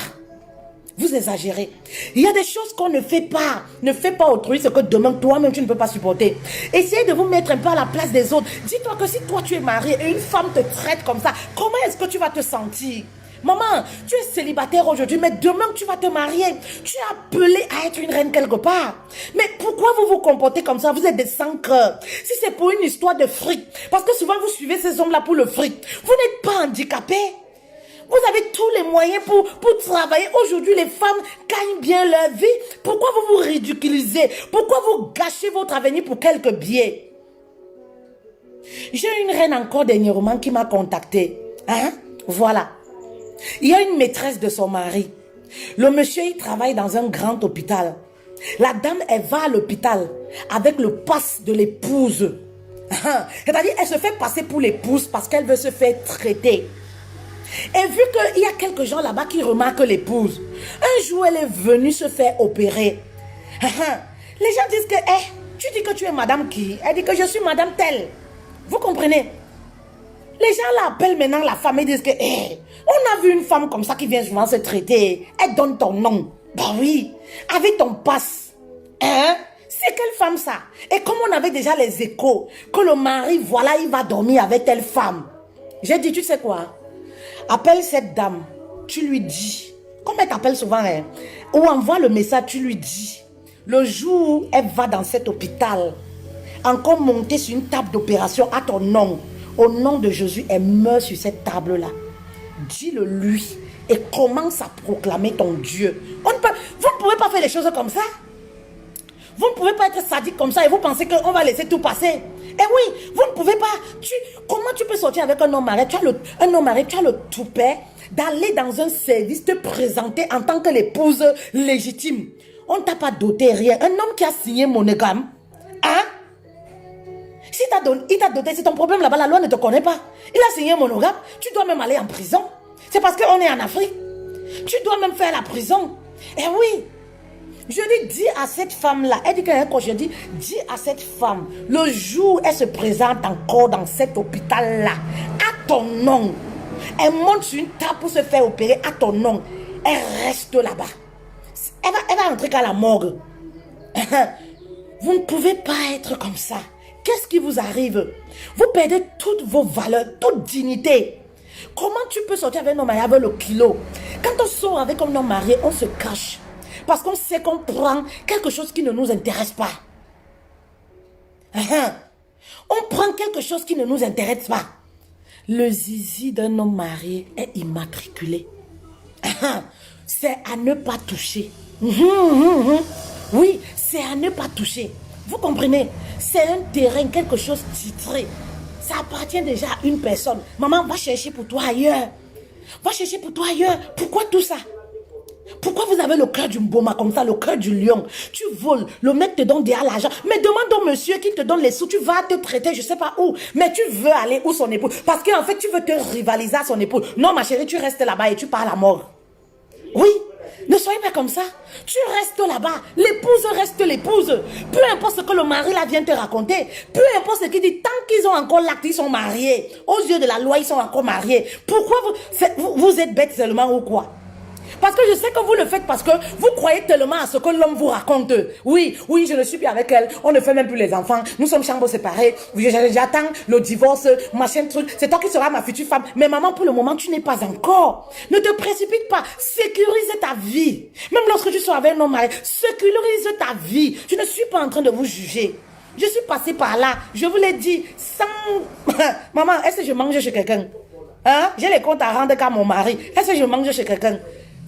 Vous exagérez. Il y a des choses qu'on ne fait pas. Ne fais pas autrui ce que demain, toi-même, tu ne peux pas supporter. Essayez de vous mettre un peu à la place des autres. Dis-toi que si toi, tu es marié et une femme te traite comme ça, comment est-ce que tu vas te sentir? Maman, tu es célibataire aujourd'hui, mais demain tu vas te marier. Tu es appelée à être une reine quelque part. Mais pourquoi vous vous comportez comme ça? Vous êtes des sans-cœur. Si c'est pour une histoire de fric, parce que souvent vous suivez ces hommes-là pour le fric, vous n'êtes pas handicapé. Vous avez tous les moyens pour travailler. Aujourd'hui, les femmes gagnent bien leur vie. Pourquoi vous vous ridiculisez? Pourquoi vous gâchez votre avenir pour quelques billets? J'ai une reine encore dernièrement qui m'a contacté. Voilà. Il y a une maîtresse de son mari. Le monsieur, il travaille dans un grand hôpital. La dame, elle va à l'hôpital avec le pass de l'épouse. C'est-à-dire, elle se fait passer pour l'épouse parce qu'elle veut se faire traiter. Et vu qu'il y a quelques gens là-bas qui remarquent l'épouse, un jour elle est venue se faire opérer. Les gens disent que, tu dis que tu es madame qui? Elle dit que je suis madame telle. Vous comprenez? Les gens l'appellent maintenant la femme et disent que, on a vu une femme comme ça qui vient souvent se traiter. Elle donne ton nom. Bah oui, avec ton passe. Hein? C'est quelle femme ça? Et comme on avait déjà les échos, que le mari, voilà, il va dormir avec telle femme. J'ai dit, tu sais quoi? Appelle cette dame, tu lui dis, comme elle t'appelle souvent, hein, ou envoie le message, tu lui dis, le jour où elle va dans cet hôpital, encore monter sur une table d'opération à ton nom, au nom de Jésus, elle meurt sur cette table-là. Dis-le lui et commence à proclamer ton Dieu. Vous ne pouvez pas faire les choses comme ça. Vous ne pouvez pas être sadique comme ça et vous pensez qu'on va laisser tout passer. Eh oui, vous ne pouvez pas. Comment tu peux sortir avec un homme marié? Tu as le toupet d'aller dans un service, te présenter en tant que l'épouse légitime. On ne t'a pas doté rien. Un homme qui a signé monogame, hein? Si il t'a doté, c'est ton problème là-bas, la loi ne te connaît pas. Il a signé monogame, tu dois même aller en prison. C'est parce qu'on est en Afrique. Tu dois même faire la prison. Eh oui. Je dis à cette femme-là, elle dit qu'elle a un coach, je dis à cette femme, le jour où elle se présente encore dans cet hôpital-là, à ton nom, elle monte sur une table pour se faire opérer à ton nom, elle reste là-bas. Elle va entrer qu'à la morgue. Vous ne pouvez pas être comme ça. Qu'est-ce qui vous arrive? Vous perdez toutes vos valeurs, toute dignité. Comment tu peux sortir avec un homme marié avec le kilo? Quand on sort avec un homme marié, on se cache. Parce qu'on sait qu'on prend quelque chose qui ne nous intéresse pas. On prend quelque chose qui ne nous intéresse pas. Le zizi d'un homme marié est immatriculé. C'est à ne pas toucher. Oui, c'est à ne pas toucher. Vous comprenez? C'est un terrain, quelque chose titré. Ça appartient déjà à une personne. Maman, va chercher pour toi ailleurs. Va chercher pour toi ailleurs. Pourquoi tout ça? Pourquoi vous avez le cœur du mboma comme ça, le cœur du lion? Tu voles, le mec te donne déjà l'argent. Mais demande au monsieur qui te donne les sous, tu vas te traiter, je sais pas où. Mais tu veux aller où son épouse? Parce qu'en fait, tu veux te rivaliser à son épouse. Non, ma chérie, tu restes là-bas et tu pars à la mort. Oui, ne soyez pas comme ça. Tu restes là-bas. L'épouse reste l'épouse. Peu importe ce que le mari là vient te raconter. Peu importe ce qu'il dit. Tant qu'ils ont encore l'acte, ils sont mariés. Aux yeux de la loi, ils sont encore mariés. Pourquoi vous êtes bête seulement ou quoi? Parce que je sais que vous le faites parce que vous croyez tellement à ce que l'homme vous raconte. Oui, je ne suis plus avec elle. On ne fait même plus les enfants. Nous sommes chambres séparées. J'attends le divorce, machin truc. C'est toi qui seras ma future femme. Mais maman, pour le moment, tu n'es pas encore. Ne te précipite pas. Sécurise ta vie. Même lorsque tu seras avec un homme marié, sécurise ta vie. Je ne suis pas en train de vous juger. Je suis passée par là. Je vous l'ai dit. Sans... Maman, est-ce que je mange chez quelqu'un? Hein? J'ai les comptes à rendre qu'à mon mari. Est-ce que je mange chez quelqu'un?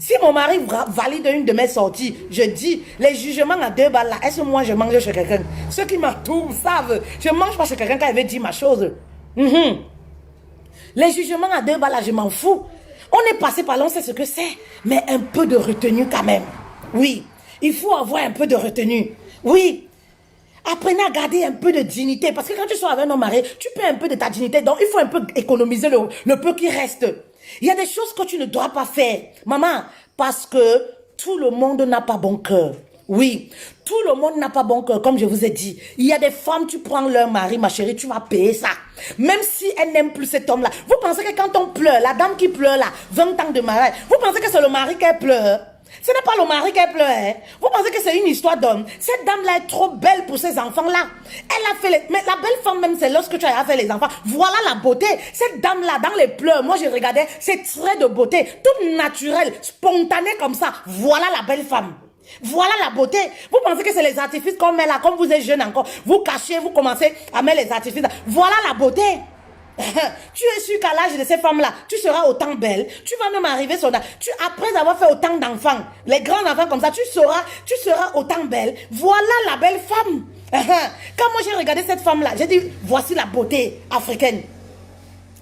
Si mon mari valide une de mes sorties, je dis, les jugements à 2 balles là, est-ce que moi je mange chez quelqu'un? Ceux qui m'entourent savent, je ne mange pas chez quelqu'un quand il veut dire ma chose. Les jugements à 2 balles là, je m'en fous. On est passé par là, on sait ce que c'est. Mais un peu de retenue quand même. Oui, il faut avoir un peu de retenue. Oui. Apprenez à garder un peu de dignité. Parce que quand tu sois avec un homme marié, tu perds un peu de ta dignité. Donc, il faut un peu économiser le peu qui reste. Il y a des choses que tu ne dois pas faire. Maman, parce que tout le monde n'a pas bon cœur. Oui, tout le monde n'a pas bon cœur, comme je vous ai dit. Il y a des femmes, tu prends leur mari, ma chérie, tu vas payer ça. Même si elle n'aime plus cet homme-là. Vous pensez que quand on pleure, la dame qui pleure là, 20 ans de mariage, vous pensez que c'est le mari qu'elle pleure? Ce n'est pas le mari qu'elle pleure. Hein? Vous pensez que c'est une histoire d'homme? Cette dame-là est trop belle pour ces enfants-là. Elle a fait les... Mais la belle femme même, c'est lorsque tu as fait les enfants. Voilà la beauté. Cette dame-là, dans les pleurs, moi je regardais, c'est traits de beauté. Toute naturelle, spontanée comme ça. Voilà la belle femme. Voilà la beauté. Vous pensez que c'est les artifices qu'on met là, comme vous êtes jeune encore. Vous cachez, vous commencez à mettre les artifices là. Voilà la beauté. Tu es sûr qu'à l'âge de ces femmes-là, tu seras autant belle. Tu vas même arriver sur là. Après avoir fait autant d'enfants, les grands enfants comme ça, tu seras autant belle. Voilà la belle femme. Quand moi j'ai regardé cette femme-là, j'ai dit, voici la beauté africaine.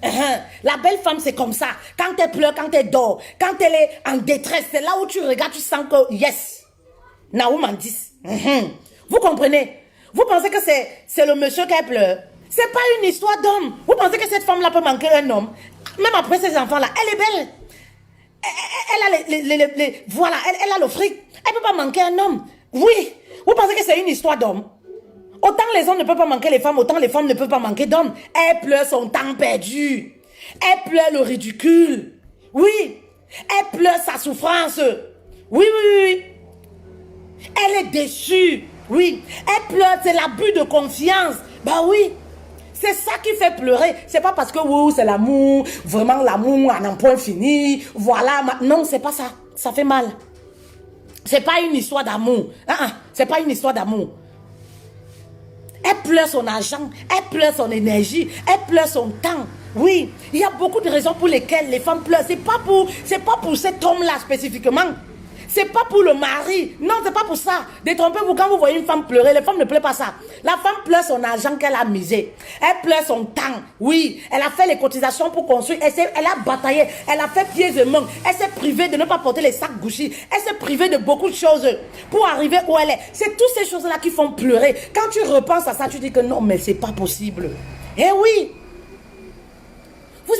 La belle femme, c'est comme ça. Quand elle pleure, quand elle dort, quand elle est en détresse, c'est là où tu regardes, tu sens que, yes, Naoum en 10. Vous comprenez? Vous pensez que c'est le monsieur qui pleure? C'est pas une histoire d'homme. Vous pensez que cette femme-là peut manquer un homme? Même après ces enfants-là, elle est belle. Elle a voilà, elle a le fric. Elle ne peut pas manquer un homme. Oui. Vous pensez que c'est une histoire d'homme? Autant les hommes ne peuvent pas manquer les femmes, autant les femmes ne peuvent pas manquer d'hommes. Elle pleure son temps perdu. Elle pleure le ridicule. Oui. Elle pleure sa souffrance. Oui, oui, oui, oui. Elle est déçue. Oui. Elle pleure, c'est l'abus de confiance. Bah oui. C'est ça qui fait pleurer. C'est pas parce que oui, c'est l'amour, vraiment l'amour à un point fini. Voilà. Non, c'est pas ça. Ça fait mal. C'est pas une histoire d'amour. C'est pas une histoire d'amour. Elle pleure son argent, elle pleure son énergie, elle pleure son temps. Oui, il y a beaucoup de raisons pour lesquelles les femmes pleurent. C'est pas pour cet homme-là spécifiquement. C'est pas pour le mari. Non, c'est pas pour ça. Détrompez-vous quand vous voyez une femme pleurer. Les femmes ne pleurent pas ça. La femme pleure son argent qu'elle a misé. Elle pleure son temps. Oui, elle a fait les cotisations pour construire. Elle a bataillé. Elle a fait pieds et mains. Elle s'est privée de ne pas porter les sacs Gucci. Elle s'est privée de beaucoup de choses pour arriver où elle est. C'est toutes ces choses-là qui font pleurer. Quand tu repenses à ça, tu dis que non, mais c'est pas possible. Eh oui. Vous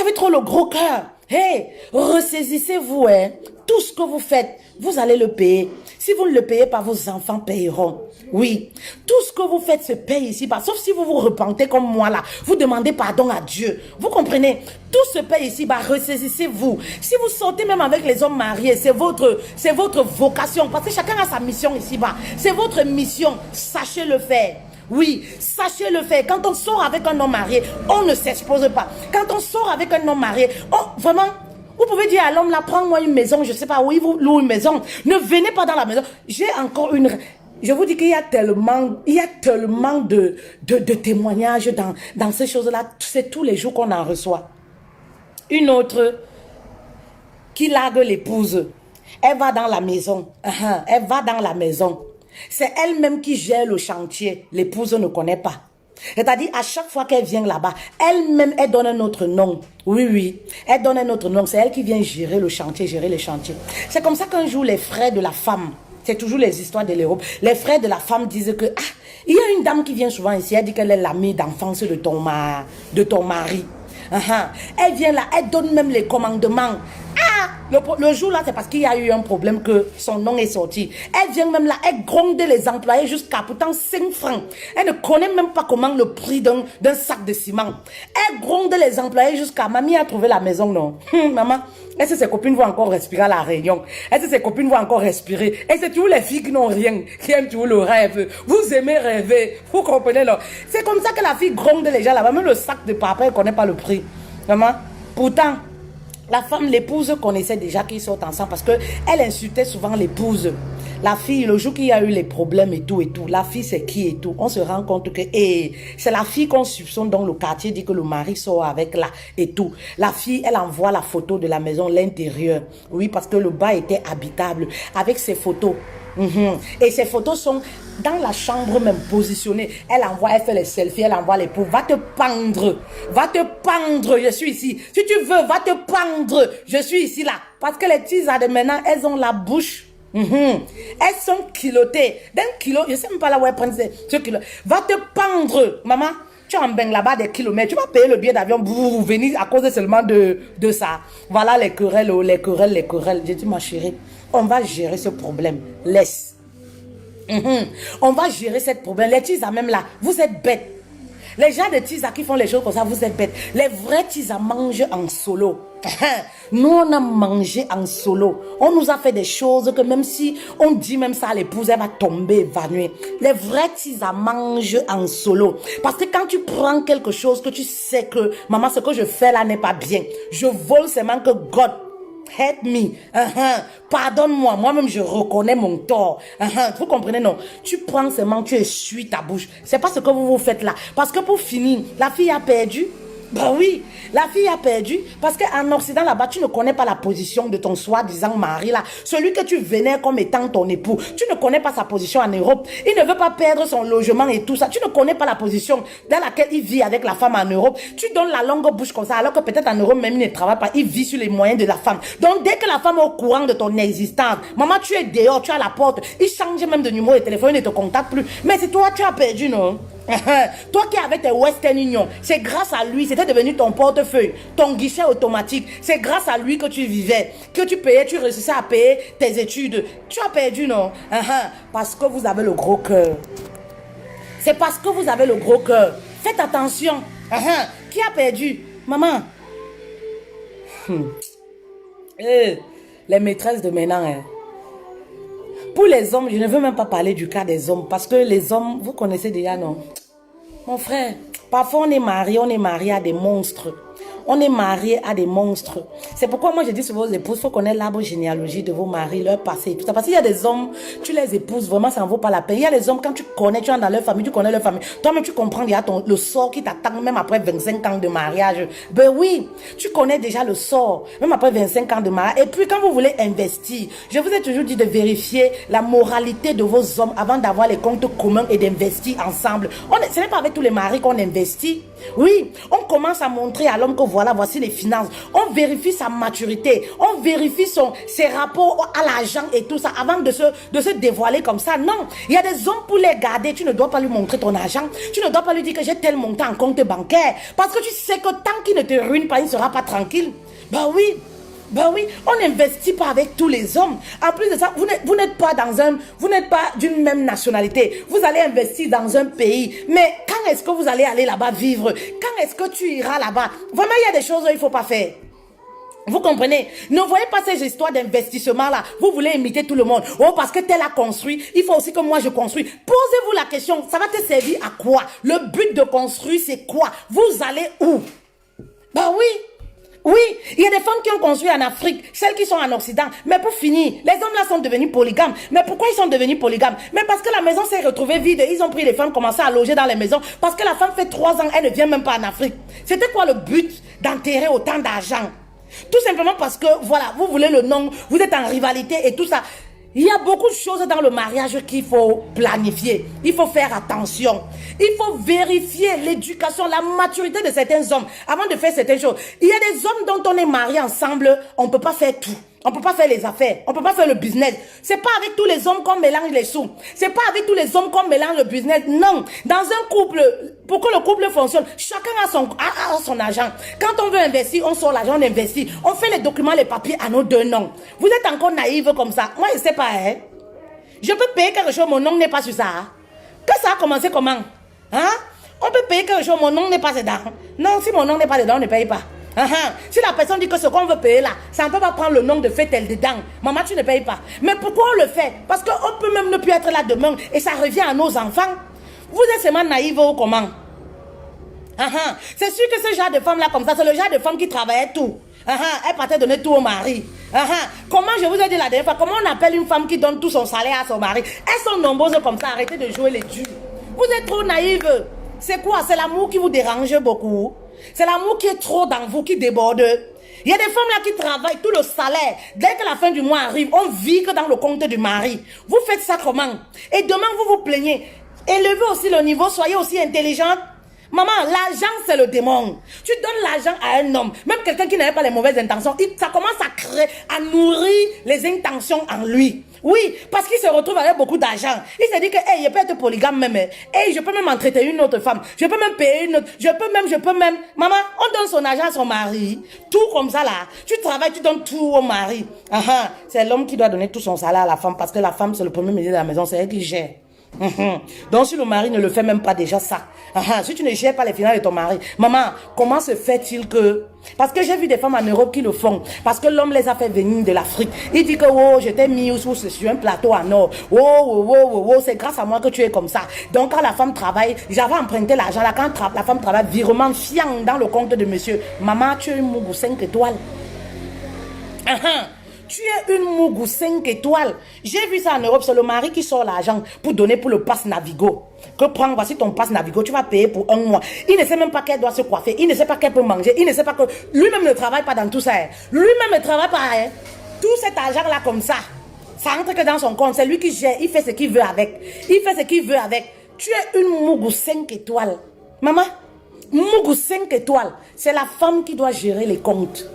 avez trop le gros cœur. Hey, ressaisissez-vous, hein. Tout ce que vous faites, vous allez le payer. Si vous ne le payez pas, vos enfants payeront. Oui, tout ce que vous faites se paye ici, bas. Sauf si vous vous repentez comme moi là, vous demandez pardon à Dieu. Vous comprenez? Tout se paye ici, bas. Ressaisissez-vous. Si vous sortez même avec les hommes mariés, c'est votre vocation. Parce que chacun a sa mission ici, bas. C'est votre mission. Sachez le faire. Oui, sachez le faire. Quand on sort avec un homme marié, on ne s'expose pas. Quand on sort avec un homme marié, vraiment, vous pouvez dire à l'homme là, prends-moi une maison, je ne sais pas où il vous loue une maison. Ne venez pas dans la maison. J'ai encore une... Je vous dis qu'il y a tellement de témoignages dans ces choses-là. C'est tous les jours qu'on en reçoit. Une autre qui largue l'épouse. Elle va dans la maison. Elle va dans la maison. C'est elle-même qui gère le chantier. L'épouse ne connaît pas. C'est-à-dire, à chaque fois qu'elle vient là-bas, elle-même, elle donne un autre nom. Oui, oui. Elle donne un autre nom. C'est elle qui vient gérer le chantier, gérer les chantiers. C'est comme ça qu'un jour, les frères de la femme, c'est toujours les histoires de l'Europe, les frères de la femme disent que, il y a une dame qui vient souvent ici, elle dit qu'elle est l'amie d'enfance de ton mari. Elle vient là, elle donne même les commandements. Le jour là, c'est parce qu'il y a eu un problème que son nom est sorti. Elle vient même là, elle gronde les employés jusqu'à pourtant 5 francs. Elle ne connaît même pas comment le prix d'un sac de ciment. Elle gronde les employés jusqu'à mamie a trouvé la maison, non? Maman, est-ce que ses copines vont encore respirer à la réunion? Est-ce que ses copines vont encore respirer? Et c'est toujours les filles qui n'ont rien, qui aiment toujours le rêve. Vous aimez rêver, vous comprenez là? C'est comme ça que la fille gronde les gens là-bas. Même le sac de papa, elle ne connaît pas le prix. Maman, pourtant... La femme, l'épouse connaissait déjà qu'ils sortent ensemble parce qu'elle insultait souvent l'épouse. La fille, le jour qu'il y a eu les problèmes et tout, la fille c'est qui et tout, on se rend compte que c'est la fille qu'on soupçonne dans le quartier, dit que le mari sort avec là et tout. La fille, elle envoie la photo de la maison, l'intérieur. Oui, parce que le bas était habitable avec ses photos. Et ces photos sont dans la chambre même positionnées. Elle envoie, elle fait les selfies, elle envoie les pauvres. Va te pendre, je suis ici. Si tu veux, va te pendre, je suis ici là. Parce que les petites de maintenant, elles ont la bouche. Elles sont kilotées. D'un kilo, je ne sais même pas là où elles prennent ce kilo. Va te pendre, maman. Tu en baignes là-bas des kilomètres. Tu vas payer le billet d'avion pour venir à cause seulement de ça. Voilà les querelles. J'ai dit, ma chérie, on va gérer ce problème. Laisse. On va gérer ce problème. Les Tisa même là, vous êtes bêtes. Les gens de Tisa qui font les choses comme ça, vous êtes bêtes. Les vrais Tisa mangent en solo. Nous, on a mangé en solo. On nous a fait des choses que même si on dit même ça à l'épouse, elle va tomber évanouie. Les vrais Tisa mangent en solo. Parce que quand tu prends quelque chose que tu sais que, maman, ce que je fais là n'est pas bien. Je vole seulement que God help me. Pardonne-moi. Moi-même, je reconnais mon tort. Vous comprenez, non? Tu prends seulement, tu essuies ta bouche. C'est pas ce que vous faites là. Parce que pour finir, la fille a perdu. Ben oui, la fille a perdu parce qu'en Occident là-bas, tu ne connais pas la position de ton soi-disant mari là. Celui que tu vénères comme étant ton époux. Tu ne connais pas sa position en Europe. Il ne veut pas perdre son logement et tout ça. Tu ne connais pas la position dans laquelle il vit avec la femme en Europe. Tu donnes la longue bouche comme ça alors que peut-être en Europe même il ne travaille pas. Il vit sur les moyens de la femme. Donc dès que la femme est au courant de ton existence, maman tu es dehors, tu es à la porte. Il change même de numéro de téléphone, il ne te contacte plus. Mais c'est toi tu as perdu, non? Toi qui es avec tes Western Union, c'est grâce à lui, c'était c'est devenu ton portefeuille, ton guichet automatique. C'est grâce à lui que tu vivais, que tu payais, tu réussissais à payer tes études. Tu as perdu, non? Parce que vous avez le gros cœur. C'est parce que vous avez le gros cœur. Faites attention. Qui a perdu? Maman. Les maîtresses de maintenant. Pour les hommes, je ne veux même pas parler du cas des hommes. Parce que les hommes, vous connaissez déjà, non? Mon frère, parfois on est marié à des monstres. On est marié à des monstres. C'est pourquoi moi je dis sur vos épouses, il faut connaître l'arbre généalogie de vos maris, leur passé et tout ça. Parce qu'il y a des hommes, tu les épouses, vraiment ça ne vaut pas la peine. Il y a des hommes, quand tu connais, tu es dans leur famille, tu connais leur famille. Toi-même tu comprends, il y a le sort qui t'attend même après 25 ans de mariage. Ben oui, tu connais déjà le sort, même après 25 ans de mariage. Et puis quand vous voulez investir, je vous ai toujours dit de vérifier la moralité de vos hommes avant d'avoir les comptes communs et d'investir ensemble. Ce n'est pas avec tous les maris qu'on investit. Oui, on commence à montrer à l'homme que voilà, voici les finances. On vérifie sa maturité. On vérifie ses rapports à l'argent et tout ça avant de se dévoiler comme ça. Non, il y a des hommes pour les garder. Tu ne dois pas lui montrer ton argent. Tu ne dois pas lui dire que j'ai tel montant en compte bancaire. Parce que tu sais que tant qu'il ne te ruine pas, il ne sera pas tranquille. Bah oui. Ben oui, on n'investit pas avec tous les hommes. En plus de ça, vous n'êtes pas d'une même nationalité. Vous allez investir dans un pays. Mais quand est-ce que vous allez aller là-bas vivre? Quand est-ce que tu iras là-bas? Vraiment, il y a des choses qu'il ne faut pas faire. Vous comprenez? Ne voyez pas ces histoires d'investissement-là. Vous voulez imiter tout le monde. Oh, parce que tel a construit, il faut aussi que moi je construis. Posez-vous la question, ça va te servir à quoi? Le but de construire, c'est quoi? Vous allez où? Ben oui. Oui, il y a des femmes qui ont construit en Afrique, celles qui sont en Occident. Mais pour finir, les hommes là sont devenus polygames. Mais pourquoi ils sont devenus polygames? Mais parce que la maison s'est retrouvée vide. Ils ont pris les femmes, commencé à loger dans les maisons. Parce que la femme fait 3 ans, elle ne vient même pas en Afrique. C'était quoi le but d'enterrer autant d'argent? Tout simplement parce que, voilà, vous voulez le nom, vous êtes en rivalité et tout ça. Il y a beaucoup de choses dans le mariage qu'il faut planifier. Il faut faire attention. Il faut vérifier l'éducation, la maturité de certains hommes avant de faire certaines choses. Il y a des hommes dont on est mariés ensemble, on ne peut pas faire tout. On ne peut pas faire les affaires. On ne peut pas faire le business. C'est pas avec tous les hommes qu'on mélange les sous. C'est pas avec tous les hommes qu'on mélange le business. Non. Dans un couple, pour que le couple fonctionne, chacun a son argent. Quand on veut investir, on sort l'argent, on investit. On fait les documents, les papiers à nos deux noms. Vous êtes encore naïve comme ça. Moi, je ne sais pas, hein. Je peux payer quelque chose, mon nom n'est pas sur ça. Hein? Que ça a commencé comment? Hein? On peut payer quelque chose, mon nom n'est pas dedans. Non, si mon nom n'est pas dedans, on ne paye pas. Si la personne dit que ce qu'on veut payer là, ça ne peut pas prendre le nom de fait tel dedans. Maman, tu ne payes pas. Mais pourquoi on le fait? Parce qu'on peut même ne plus être là demain et ça revient à nos enfants. Vous êtes seulement naïve ou comment? C'est sûr que ce genre de femme là comme ça, c'est le genre de femme qui travaillait tout. Elle partait donner tout au mari. Comment je vous ai dit la dernière fois, comment on appelle une femme qui donne tout son salaire à son mari? Elles sont nombreuses comme ça, arrêtez de jouer les durs. Vous êtes trop naïve. C'est quoi? C'est l'amour qui vous dérange beaucoup. C'est l'amour qui est trop dans vous, qui déborde. Il y a des femmes là qui travaillent tout le salaire. Dès que la fin du mois arrive, on vit que dans le compte du mari. Vous faites ça comment? Et demain, vous vous plaignez. Élevez aussi le niveau, soyez aussi intelligente. Maman, l'argent, c'est le démon. Tu donnes l'argent à un homme, même quelqu'un qui n'avait pas les mauvaises intentions, ça commence à créer, à nourrir les intentions en lui. Oui, parce qu'il se retrouve avec beaucoup d'argent. Il se dit que, hey, je peux être polygame même. Hey, je peux même entretenir une autre femme. Je peux même payer une autre. Je peux même. Maman, on donne son argent à son mari. Tout comme ça là. Tu travailles, tu donnes tout au mari. C'est l'homme qui doit donner tout son salaire à la femme parce que la femme, c'est le premier ministre de la maison. C'est elle qui gère. Donc si le mari ne le fait même pas déjà ça, si tu ne gères pas les finances de ton mari, maman, comment se fait-il que... Parce que j'ai vu des femmes en Europe qui le font, parce que l'homme les a fait venir de l'Afrique. Il dit que oh, je t'ai mis sur un plateau en or. Oh, c'est grâce à moi que tu es comme ça. Donc quand la femme travaille, j'avais emprunté l'argent là, quand la femme travaille, virement fiant dans le compte de monsieur. Maman, tu es une mougou 5 étoiles. Tu es une mougou 5 étoiles. J'ai vu ça en Europe, c'est le mari qui sort l'argent pour donner pour le pass Navigo. Que prends, voici ton pass Navigo, tu vas payer pour 1 mois. Il ne sait même pas qu'elle doit se coiffer, il ne sait pas qu'elle peut manger, il ne sait pas que... Lui-même ne travaille pas dans tout ça. Lui-même ne travaille pas. Tout cet argent-là comme ça, ça entre que dans son compte. C'est lui qui gère, il fait ce qu'il veut avec. Il fait ce qu'il veut avec. Tu es une mougou 5 étoiles. Maman, mougou 5 étoiles, c'est la femme qui doit gérer les comptes.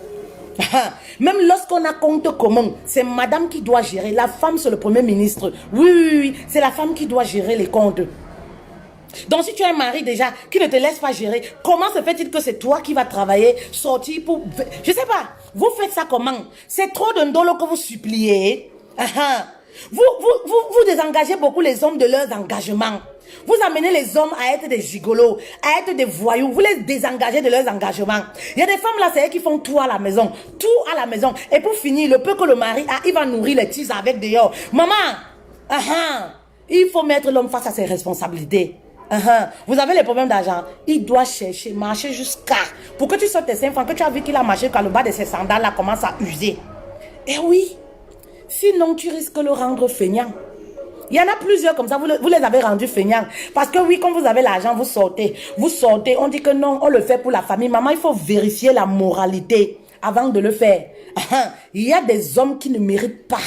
Même lorsqu'on a compte commun, c'est madame qui doit gérer. La femme, c'est le premier ministre. Oui, c'est la femme qui doit gérer les comptes. Donc si tu as un mari déjà qui ne te laisse pas gérer, comment se fait-il que c'est toi qui vas travailler, sortir pour... Je sais pas, vous faites ça comment? C'est trop de ndolo que vous suppliez. Vous désengagez beaucoup les hommes de leurs engagements. Vous amenez les hommes à être des gigolos, à être des voyous. Vous les désengagez de leurs engagements. Il y a des femmes là, c'est elles qui font tout à la maison. Tout à la maison. Et pour finir, le peu que le mari a, il va nourrir les petits avec dehors. Maman, il faut mettre l'homme face à ses responsabilités. Vous avez les problèmes d'argent. Il doit chercher, marcher jusqu'à... Pour que tu sortes tes 5 francs, que tu as vu qu'il a marché quand le bas de ses sandales là commence à user. Eh oui. Sinon, tu risques de le rendre feignant. Il y en a plusieurs comme ça, vous les avez rendus feignants. Parce que oui, quand vous avez l'argent, vous sortez. Vous sortez, on dit que non, on le fait pour la famille. Maman, il faut vérifier la moralité avant de le faire. Il y a des hommes qui ne méritent pas.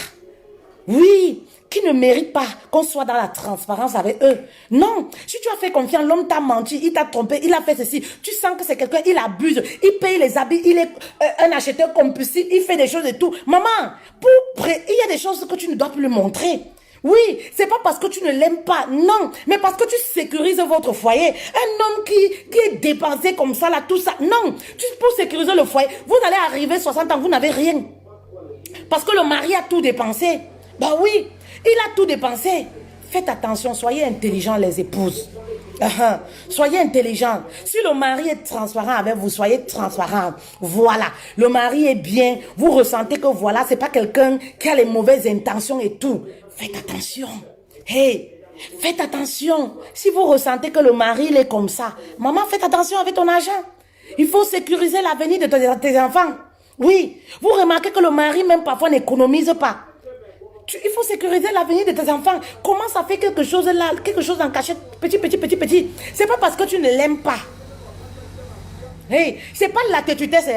Oui, qui ne méritent pas qu'on soit dans la transparence avec eux. Non, si tu as fait confiance, l'homme t'a menti, il t'a trompé, il a fait ceci. Tu sens que c'est quelqu'un, il abuse, il paye les habits, il est un acheteur compulsif, il fait des choses et tout. Maman, il y a des choses que tu ne dois plus lui montrer. Oui, c'est pas parce que tu ne l'aimes pas, non, mais parce que tu sécurises votre foyer. Un homme qui est dépensé comme ça, là, tout ça, non. Pour sécuriser le foyer, vous allez arriver 60 ans, vous n'avez rien. Parce que le mari a tout dépensé. Bah oui, il a tout dépensé. Faites attention, soyez intelligents les épouses. Soyez intelligents. Si le mari est transparent avec vous, soyez transparent. Voilà, le mari est bien. Vous ressentez que voilà, c'est pas quelqu'un qui a les mauvaises intentions et tout. Faites attention. Hey, faites attention. Si vous ressentez que le mari il est comme ça, maman, faites attention avec ton argent. Il faut sécuriser l'avenir de tes enfants. Oui, vous remarquez que le mari même parfois n'économise pas. Il faut sécuriser l'avenir de tes enfants. Comment ça fait quelque chose là, quelque chose en cachette, petit. C'est pas parce que tu ne l'aimes pas. Hey, c'est pas de la têtutesse.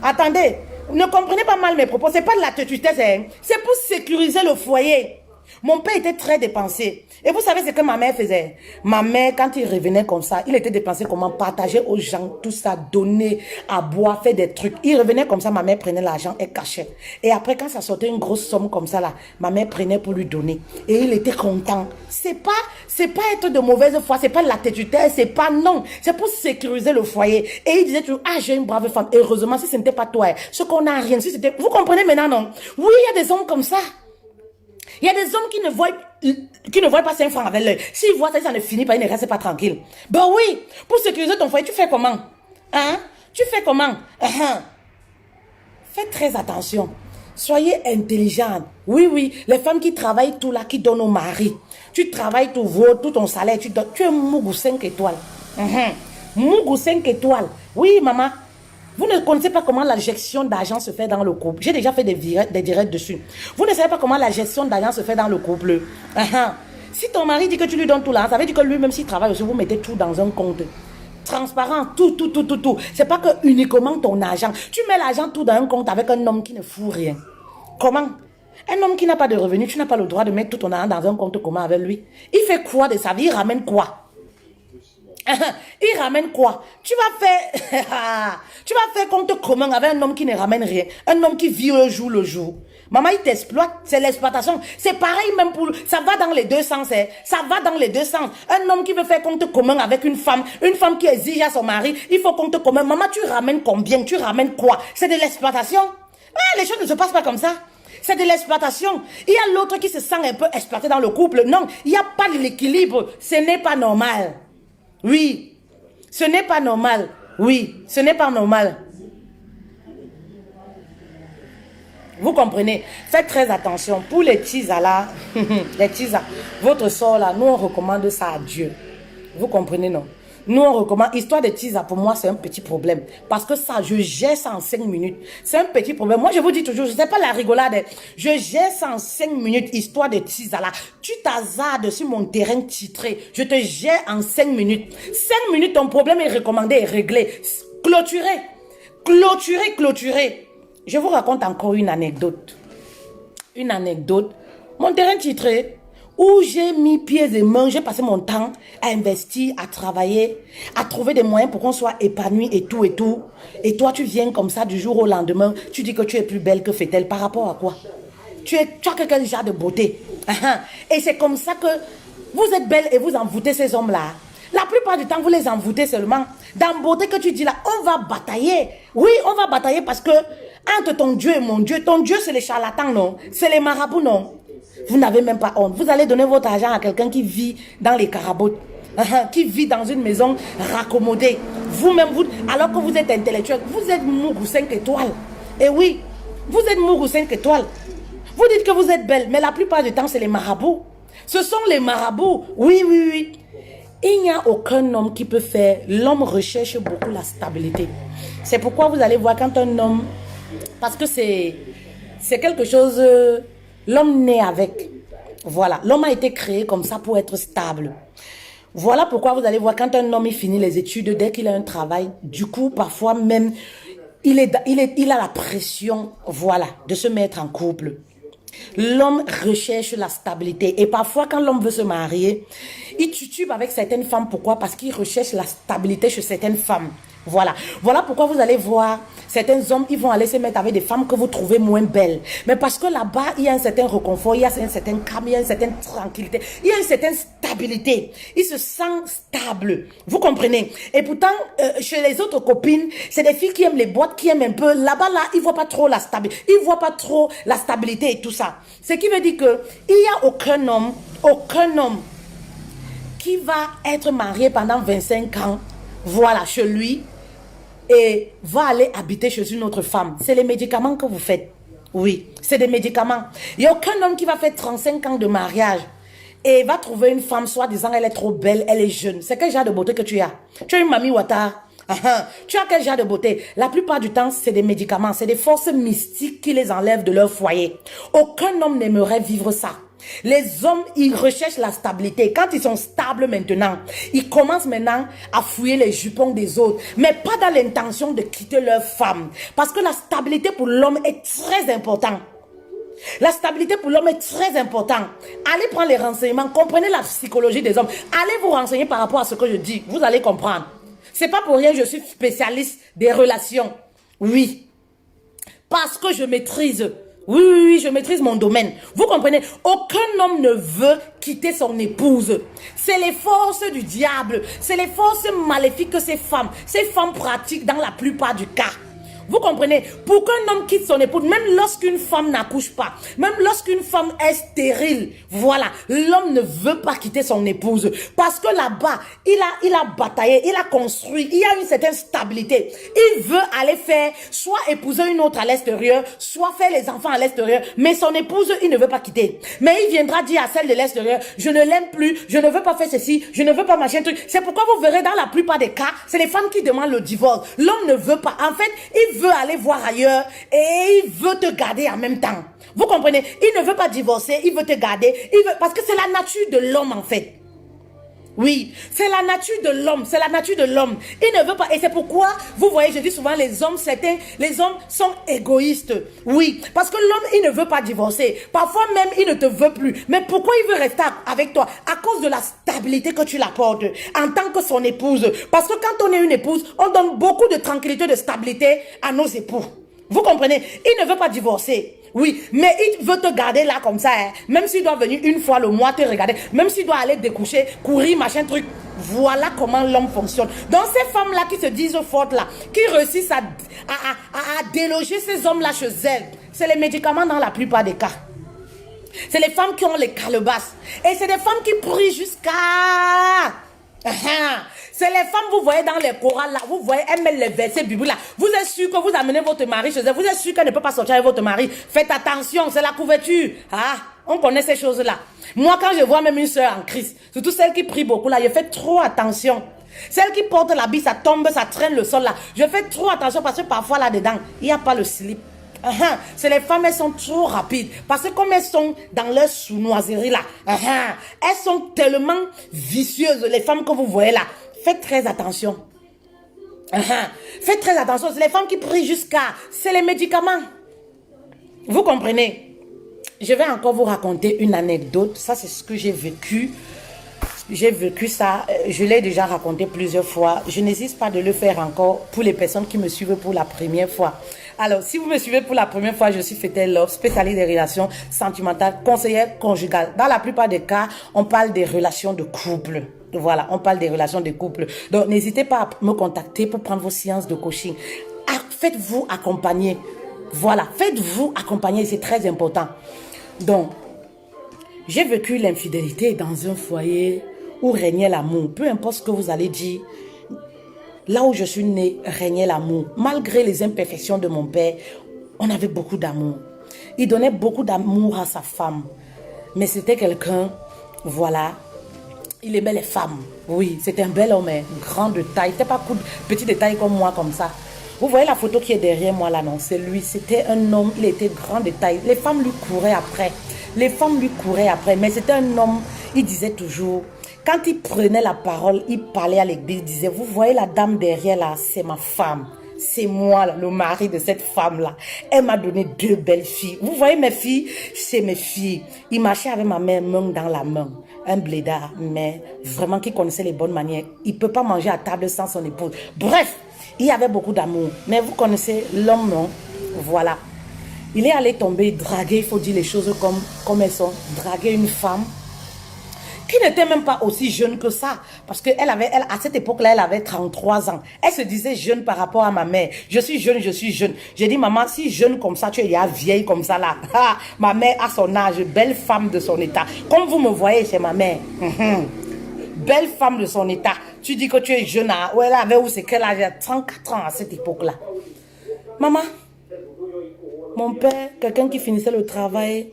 Attendez, ne comprenez pas mal mes propos. C'est pas de la têtutesse. C'est pour sécuriser le foyer. Mon père était très dépensé. Et vous savez ce que ma mère faisait? Ma mère, quand il revenait comme ça, il était dépensé comment? Partager aux gens, tout ça, donner à boire, faire des trucs. Il revenait comme ça, ma mère prenait l'argent et cachait. Et après, quand ça sortait une grosse somme comme ça, là, ma mère prenait pour lui donner. Et il était content. C'est pas être de mauvaise foi, c'est pas de la têtutesse, c'est pas non. C'est pour sécuriser le foyer. Et il disait toujours, ah, j'ai une brave femme. Et heureusement, si ce n'était pas toi, ce qu'on a rien, si c'était... Vous comprenez maintenant, non? Oui, il y a des hommes comme ça. Il y a des hommes qui ne voient pas 5 francs avec l'œil. S'ils voient ça, ça ne finit pas, ils ne restent pas tranquilles. Ben oui, pour sécuriser ton foyer, tu fais comment? Tu fais comment? Faites très attention. Soyez intelligente. Oui, les femmes qui travaillent tout là, qui donnent au mari. Tu travailles tout ton salaire, tu es Mougou 5 étoiles. Mougou 5 étoiles. Oui, maman. Vous ne connaissez pas comment la gestion d'argent se fait dans le couple. J'ai déjà fait des directs dessus. Vous ne savez pas comment la gestion d'argent se fait dans le couple. Si ton mari dit que tu lui donnes tout là, ça veut dire que lui-même s'il travaille aussi, vous mettez tout dans un compte. Transparent, tout. C'est pas que uniquement ton argent. Tu mets l'argent tout dans un compte avec un homme qui ne fout rien. Comment? Un homme qui n'a pas de revenus, tu n'as pas le droit de mettre tout ton argent dans un compte commun avec lui. Il fait quoi de sa vie? Il ramène quoi? Il ramène quoi? Tu vas faire compte commun avec un homme qui ne ramène rien. Un homme qui vit le jour. Maman, il t'exploite. C'est l'exploitation. C'est pareil même pour... Ça va dans les deux sens. Ça va dans les deux sens. Un homme qui veut faire compte commun avec une femme qui exige à son mari, il faut compte commun. Maman, tu ramènes combien? Tu ramènes quoi? C'est de l'exploitation. Les choses ne se passent pas comme ça. C'est de l'exploitation. Il y a l'autre qui se sent un peu exploité dans le couple. Non, il n'y a pas de l'équilibre. Ce n'est pas normal. Oui, ce n'est pas normal. Oui, ce n'est pas normal. Vous comprenez? Faites très attention. Pour les tisa là, votre sort là, nous on recommande ça à Dieu. Vous comprenez, non? Nous on recommande, histoire de tisa pour moi c'est un petit problème. Parce que ça, je gère ça en 5 minutes. C'est un petit problème. Moi je vous dis toujours, je ne sais pas la rigolade. Je gère ça en 5 minutes, histoire de tisa là. Tu t'hazardes sur mon terrain titré. Je te gère en 5 minutes. 5 minutes, ton problème est recommandé et réglé. Clôturé. Je vous raconte encore une anecdote. Mon terrain titré, où j'ai mis pieds et mains, j'ai passé mon temps à investir, à travailler, à trouver des moyens pour qu'on soit épanoui et tout. Et toi, tu viens comme ça du jour au lendemain, tu dis que tu es plus belle que Fétel. Par rapport à quoi? Tu as quelqu'un déjà de beauté. Et c'est comme ça que vous êtes belle et vous envoûtez ces hommes-là. La plupart du temps, vous les envoûtez seulement. Dans beauté que tu dis là, on va batailler. Oui, on va batailler parce que entre ton Dieu et mon Dieu, ton Dieu c'est les charlatans, non? C'est les marabouts, non? Vous n'avez même pas honte. Vous allez donner votre argent à quelqu'un qui vit dans les caraboutes, qui vit dans une maison raccommodée. Vous-même, alors que vous êtes intellectuel, vous êtes Mougou 5 étoiles. Et oui, vous êtes Mougou 5 étoiles. Vous dites que vous êtes belle, mais la plupart du temps, c'est les marabouts. Ce sont les marabouts. Oui, oui, oui. Il n'y a aucun homme qui peut faire. L'homme recherche beaucoup la stabilité. C'est pourquoi vous allez voir quand un homme... Parce que c'est quelque chose... l'homme naît avec. Voilà. L'homme a été créé comme ça pour être stable. Voilà pourquoi vous allez voir quand un homme il finit les études, dès qu'il a un travail, du coup, parfois même, il a la pression, voilà, de se mettre en couple. L'homme recherche la stabilité. Et parfois, quand l'homme veut se marier, il titube avec certaines femmes. Pourquoi? Parce qu'il recherche la stabilité chez certaines femmes. Voilà. Voilà pourquoi vous allez voir certains hommes, ils vont aller se mettre avec des femmes que vous trouvez moins belles. Mais parce que là-bas, il y a un certain réconfort, il y a un certain calme, il y a une certaine tranquillité, il y a une certaine stabilité. Il se sent stable. Vous comprenez? Et pourtant, chez les autres copines, c'est des filles qui aiment les boîtes, qui aiment un peu. Là-bas, là, ils ne voient pas trop la stabilité. Ils ne voient pas trop la stabilité et tout ça. Ce qui veut dire que il n'y a aucun homme qui va être marié pendant 25 ans, voilà, chez lui, et va aller habiter chez une autre femme. C'est les médicaments que vous faites. Oui, c'est des médicaments. Il n'y a aucun homme qui va faire 35 ans de mariage et va trouver une femme, soit disant elle est trop belle, elle est jeune. C'est quel genre de beauté que tu as? Tu as une mamie Ouattara. Tu as quel genre de beauté? La plupart du temps, c'est des médicaments. C'est des forces mystiques qui les enlèvent de leur foyer. Aucun homme n'aimerait vivre ça. Les hommes, ils recherchent la stabilité. Quand ils sont stables maintenant, ils commencent maintenant à fouiller les jupons des autres. Mais pas dans l'intention de quitter leur femme. Parce que la stabilité pour l'homme est très importante. La stabilité pour l'homme est très importante. Allez prendre les renseignements. Comprenez la psychologie des hommes. Allez vous renseigner par rapport à ce que je dis. Vous allez comprendre. C'est pas pour rien que je suis spécialiste des relations. Oui. Parce que je maîtrise. Oui, oui, oui, je maîtrise mon domaine. Vous comprenez? Aucun homme ne veut quitter son épouse. C'est les forces du diable. C'est les forces maléfiques que ces femmes pratiquent dans la plupart du cas. Vous comprenez? Pour qu'un homme quitte son épouse, même lorsqu'une femme n'accouche pas, même lorsqu'une femme est stérile, voilà, l'homme ne veut pas quitter son épouse. Parce que là-bas, il a bataillé, il a construit, il y a une certaine stabilité. Il veut aller faire, soit épouser une autre à l'extérieur, soit faire les enfants à l'extérieur, mais son épouse, il ne veut pas quitter. Mais il viendra dire à celle de l'extérieur, je ne l'aime plus, je ne veux pas faire ceci, je ne veux pas machin truc. C'est pourquoi vous verrez dans la plupart des cas, c'est les femmes qui demandent le divorce. L'homme ne veut pas. En fait, il veut aller voir ailleurs et il veut te garder en même temps. Vous comprenez? Il ne veut pas divorcer, il veut te garder. Parce que c'est la nature de l'homme en fait. Oui, c'est la nature de l'homme, c'est la nature de l'homme. Il ne veut pas, et c'est pourquoi, vous voyez, je dis souvent, les hommes sont égoïstes. Oui, parce que l'homme, il ne veut pas divorcer. Parfois même, il ne te veut plus. Mais pourquoi il veut rester avec toi? À cause de la stabilité que tu l'apportes en tant que son épouse. Parce que quand on est une épouse, on donne beaucoup de tranquillité, de stabilité à nos époux. Vous comprenez? Il ne veut pas divorcer. Oui, mais il veut te garder là comme ça, hein. Même s'il doit venir une fois le mois te regarder, même s'il doit aller découcher, courir, machin truc. Voilà comment l'homme fonctionne. Donc ces femmes-là qui se disent fortes là, qui réussissent à déloger ces hommes-là chez elles, c'est les médicaments dans la plupart des cas. C'est les femmes qui ont les calebasses. Et c'est des femmes qui prient jusqu'à... C'est les femmes, vous voyez dans les chorales là, vous voyez, elles mettent les versets bibliques là. Vous êtes sûr que vous amenez votre mari chez elle, vous êtes sûr qu'elle ne peut pas sortir avec votre mari. Faites attention, c'est la couverture. Ah, on connaît ces choses-là. Moi, quand je vois même une soeur en Christ, surtout celle qui prie beaucoup là, je fais trop attention. Celle qui porte l'habit, ça tombe, ça traîne le sol là. Je fais trop attention parce que parfois là-dedans, il n'y a pas le slip. C'est les femmes, elles sont trop rapides. Parce que comme elles sont dans leur sournoiserie là, elles sont tellement vicieuses, les femmes que vous voyez là. Faites très attention. Faites très attention. C'est les femmes qui prient jusqu'à... C'est les médicaments. Vous comprenez? Je vais encore vous raconter une anecdote. Ça, c'est ce que j'ai vécu. J'ai vécu ça, je l'ai déjà raconté plusieurs fois. Je n'hésite pas de le faire encore pour les personnes qui me suivent pour la première fois. Alors, si vous me suivez pour la première fois, je suis Fetel Love, spécialiste des relations sentimentales, conseillère conjugale. Dans la plupart des cas, on parle des relations de couple. Voilà, on parle des relations de couple. Donc, n'hésitez pas à me contacter pour prendre vos séances de coaching. Faites-vous accompagner. Voilà, faites-vous accompagner, c'est très important. Donc, j'ai vécu l'infidélité dans un foyer où régnait l'amour. Peu importe ce que vous allez dire, là où je suis née, régnait l'amour. Malgré les imperfections de mon père, on avait beaucoup d'amour. Il donnait beaucoup d'amour à sa femme. Mais c'était quelqu'un, voilà, il aimait les femmes. Oui, c'était un bel homme, grand de taille. Il n'était pas petit de taille comme moi, comme ça. Vous voyez la photo qui est derrière moi là, non? C'est lui. C'était un homme, il était grand de taille. Les femmes lui couraient après. Les femmes lui couraient après. Mais c'était un homme, il disait toujours, quand il prenait la parole, il parlait à l'église, il disait, vous voyez la dame derrière là, c'est ma femme. C'est moi, là, le mari de cette femme-là. Elle m'a donné 2 belles filles. Vous voyez mes filles? C'est mes filles. Il marchait avec ma mère, main dans la main. Un blédard, mais vraiment qui connaissait les bonnes manières. Il ne peut pas manger à table sans son épouse. Bref, il y avait beaucoup d'amour. Mais vous connaissez l'homme, non? Voilà. Il est allé tomber, draguer, il faut dire les choses comme elles sont. Draguer une femme qui n'était même pas aussi jeune que ça. Parce que à cette époque-là, elle avait 33 ans. Elle se disait jeune par rapport à ma mère. Je suis jeune, je suis jeune. J'ai dit, maman, si jeune comme ça, tu es déjà vieille comme ça là. Ma mère a son âge, belle femme de son état. Comme vous me voyez chez ma mère. Belle femme de son état. Tu dis que tu es jeune. Où elle avait, où c'est qu'elle avait 34 ans à cette époque-là. Maman, mon père, quelqu'un qui finissait le travail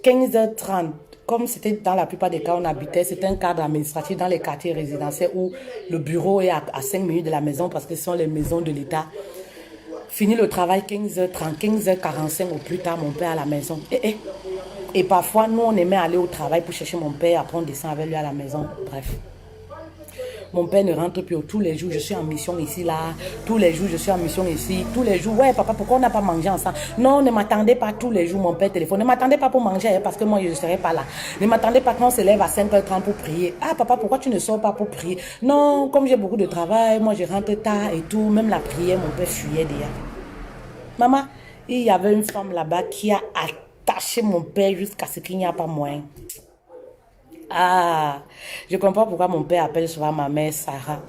15h30. Comme c'était dans la plupart des cas, on habitait, c'était un cadre administratif dans les quartiers résidentiels où le bureau est à 5 minutes de la maison parce que ce sont les maisons de l'État. Fini le travail 15h30, 15h45 au plus tard, mon père à la maison. Et parfois, nous, on aimait aller au travail pour chercher mon père, après on descend avec lui à la maison. Bref. Mon père ne rentre plus. Tous les jours, je suis en mission ici, là. Tous les jours, je suis en mission ici. Tous les jours, ouais, papa, pourquoi on n'a pas mangé ensemble? Non, ne m'attendez pas tous les jours, mon père téléphone. Ne m'attendez pas pour manger, parce que moi, je ne serai pas là. Ne m'attendez pas quand on se lève à 5h30 pour prier. Ah, papa, pourquoi tu ne sors pas pour prier? Non, comme j'ai beaucoup de travail, moi, je rentre tard et tout. Même la prière, mon père fuyait déjà. Maman, il y avait une femme là-bas qui a attaché mon père jusqu'à ce qu'il n'y a pas moyen. Ah, je comprends pourquoi mon père appelle souvent ma mère Sarah.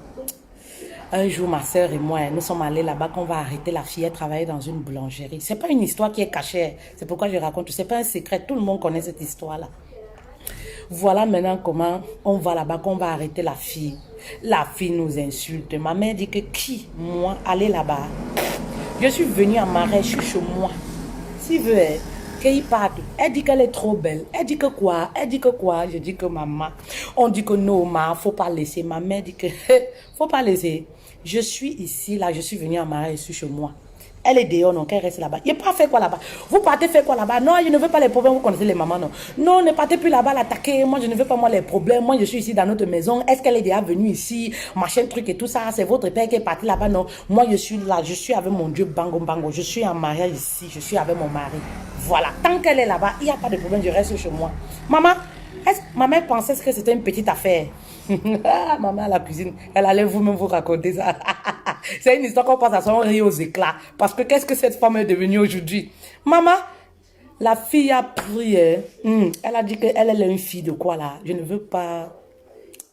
Un jour, ma soeur et moi, nous sommes allés là-bas qu'on va arrêter la fille. Elle travaillait dans une boulangerie. C'est pas une histoire qui est cachée. C'est pourquoi je raconte. C'est pas un secret. Tout le monde connaît cette histoire-là. Voilà maintenant comment on va là-bas, qu'on va arrêter la fille. La fille nous insulte. Ma mère dit que qui? Moi, allez là-bas. Je suis venue en marais, je suis chez moi. Si veut, qu'il parte. Elle dit qu'elle est trop belle. Elle dit que quoi? Elle dit que quoi? Je dis que maman. On dit que non, faut pas laisser. Ma mère dit que faut pas laisser. Je suis ici, là, je suis venue en marais, je suis chez moi. Elle est dehors, non, qu'elle reste là-bas. Il n'y a pas fait quoi là-bas. Vous partez faire quoi là-bas? Non, je ne veux pas les problèmes, vous connaissez les mamans, non. Non, ne partez plus là-bas l'attaquer. Moi, je ne veux pas moi les problèmes. Moi, je suis ici dans notre maison. Est-ce qu'elle est déjà venue ici? Machin, truc et tout ça. C'est votre père qui est parti là-bas, non. Moi, je suis là, je suis avec mon Dieu, bango, bango. Je suis en mariage ici, je suis avec mon mari. Voilà. Tant qu'elle est là-bas, il n'y a pas de problème, je reste chez moi. Maman, ma mère pensait que c'était une petite affaire. Maman à la cuisine, elle allait vous-même vous raconter ça. C'est une histoire qu'on passe à son rire aux éclats. Parce que qu'est-ce que cette femme est devenue aujourd'hui? Maman, la fille a prié. Elle a dit qu'elle est une fille de quoi là? Je ne veux pas...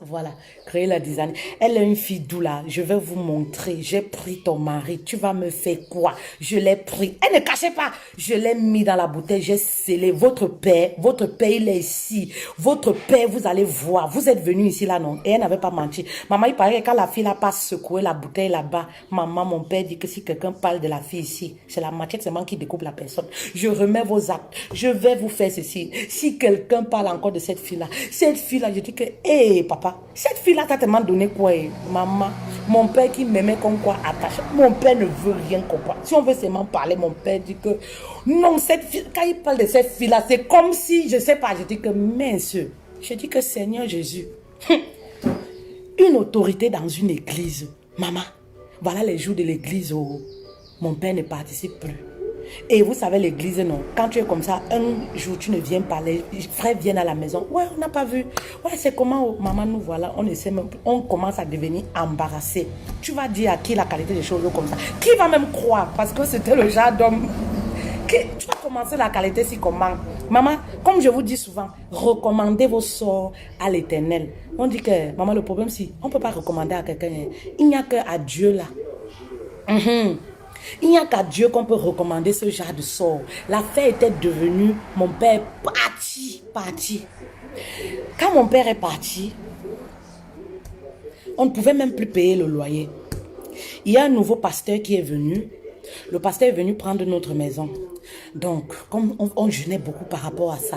Voilà, créer la design. Elle est une fille d'où là? Je vais vous montrer. J'ai pris ton mari. Tu vas me faire quoi? Je l'ai pris. Elle ne cachait pas. Je l'ai mis dans la bouteille. J'ai scellé. Votre père, il est ici. Votre père, vous allez voir. Vous êtes venu ici là, non? Et elle n'avait pas menti. Maman, il paraît que quand la fille n'a pas secoué la bouteille là-bas, maman, mon père dit que si quelqu'un parle de la fille ici, c'est la machette seulement qui découpe la personne. Je remets vos actes. Je vais vous faire ceci. Si quelqu'un parle encore de cette fille-là, je dis que, hé, papa, cette fille-là t'a tellement donné quoi, maman? Mon père qui m'aimait comme quoi attaché. Mon père ne veut rien comprendre. Si on veut seulement parler, mon père dit que non, cette fille, quand il parle de cette fille-là, c'est comme si, je sais pas, je dis que mince. Je dis que Seigneur Jésus, une autorité dans une église, maman, voilà les jours de l'église où mon père ne participe plus. Et vous savez, l'église, non. Quand tu es comme ça, un jour, tu ne viens pas, les frères viennent à la maison. Ouais, on n'a pas vu. Ouais, c'est comment, oh, maman, nous voilà. On essaie même, on commence à devenir embarrassé. Tu vas dire à qui la qualité des choses comme ça? Qui va même croire? Parce que c'était le genre d'homme. Tu vas commencer la qualité si comment? Maman, comme je vous dis souvent, recommandez vos sorts à l'Éternel. On dit que, maman, le problème, si on ne peut pas recommander à quelqu'un, il n'y a qu'à Dieu là. Il n'y a qu'à Dieu qu'on peut recommander ce genre de sort. L'affaire était devenue, mon père est parti. Quand mon père est parti, on ne pouvait même plus payer le loyer. Il y a un nouveau pasteur qui est venu. Le pasteur est venu prendre notre maison. Donc, comme on jeûnait beaucoup par rapport à ça.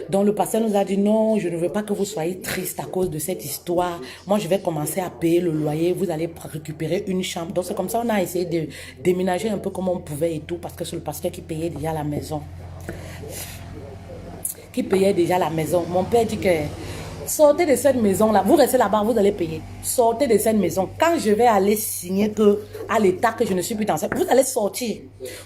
Donc, le pasteur nous a dit, non, je ne veux pas que vous soyez triste à cause de cette histoire. Moi, je vais commencer à payer le loyer. Vous allez récupérer une chambre. Donc, c'est comme ça, on a essayé de déménager un peu comme on pouvait et tout. Parce que c'est le pasteur qui payait déjà la maison. Mon père dit que sortez de cette maison-là. Vous restez là-bas, vous allez payer. Sortez de cette maison. Quand je vais aller signer que, à l'état que je ne suis plus dans cette... Vous allez sortir.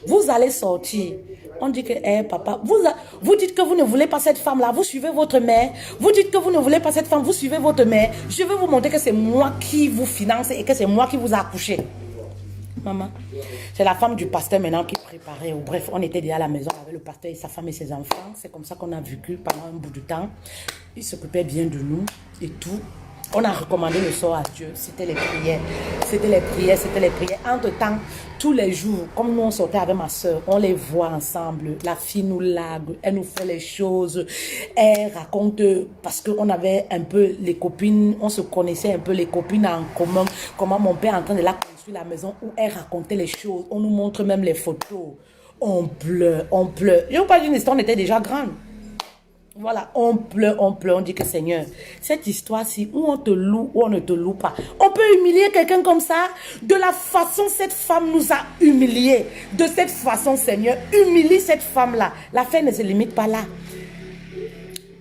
Vous allez sortir. On dit que, papa, vous dites que vous ne voulez pas cette femme-là. Vous suivez votre mère. Vous dites que vous ne voulez pas cette femme. Vous suivez votre mère. Je vais vous montrer que c'est moi qui vous finance et que c'est moi qui vous a accouché. Maman, c'est la femme du pasteur maintenant qui préparait. Bref, on était déjà à la maison avec le pasteur et sa femme et ses enfants. C'est comme ça qu'on a vécu pendant un bout de temps. Il s'occupait bien de nous et tout. On a recommandé le sort à Dieu. C'était les prières. Entre-temps, tous les jours, comme nous on sortait avec ma soeur, on les voit ensemble. La fille nous largue, elle nous fait les choses. Elle raconte, parce qu'on avait un peu les copines, on se connaissait un peu les copines en commun. Comment mon père est en train de la construire la maison où elle racontait les choses. On nous montre même les photos. On pleure. Je ne vous parle d'une histoire, on était déjà grande. Voilà, on pleure, on dit que Seigneur, cette histoire-ci, où on te loue, ou on ne te loue pas. On peut humilier quelqu'un comme ça. De la façon cette femme nous a humiliés. De cette façon, Seigneur, humilie cette femme-là. L'affaire ne se limite pas là.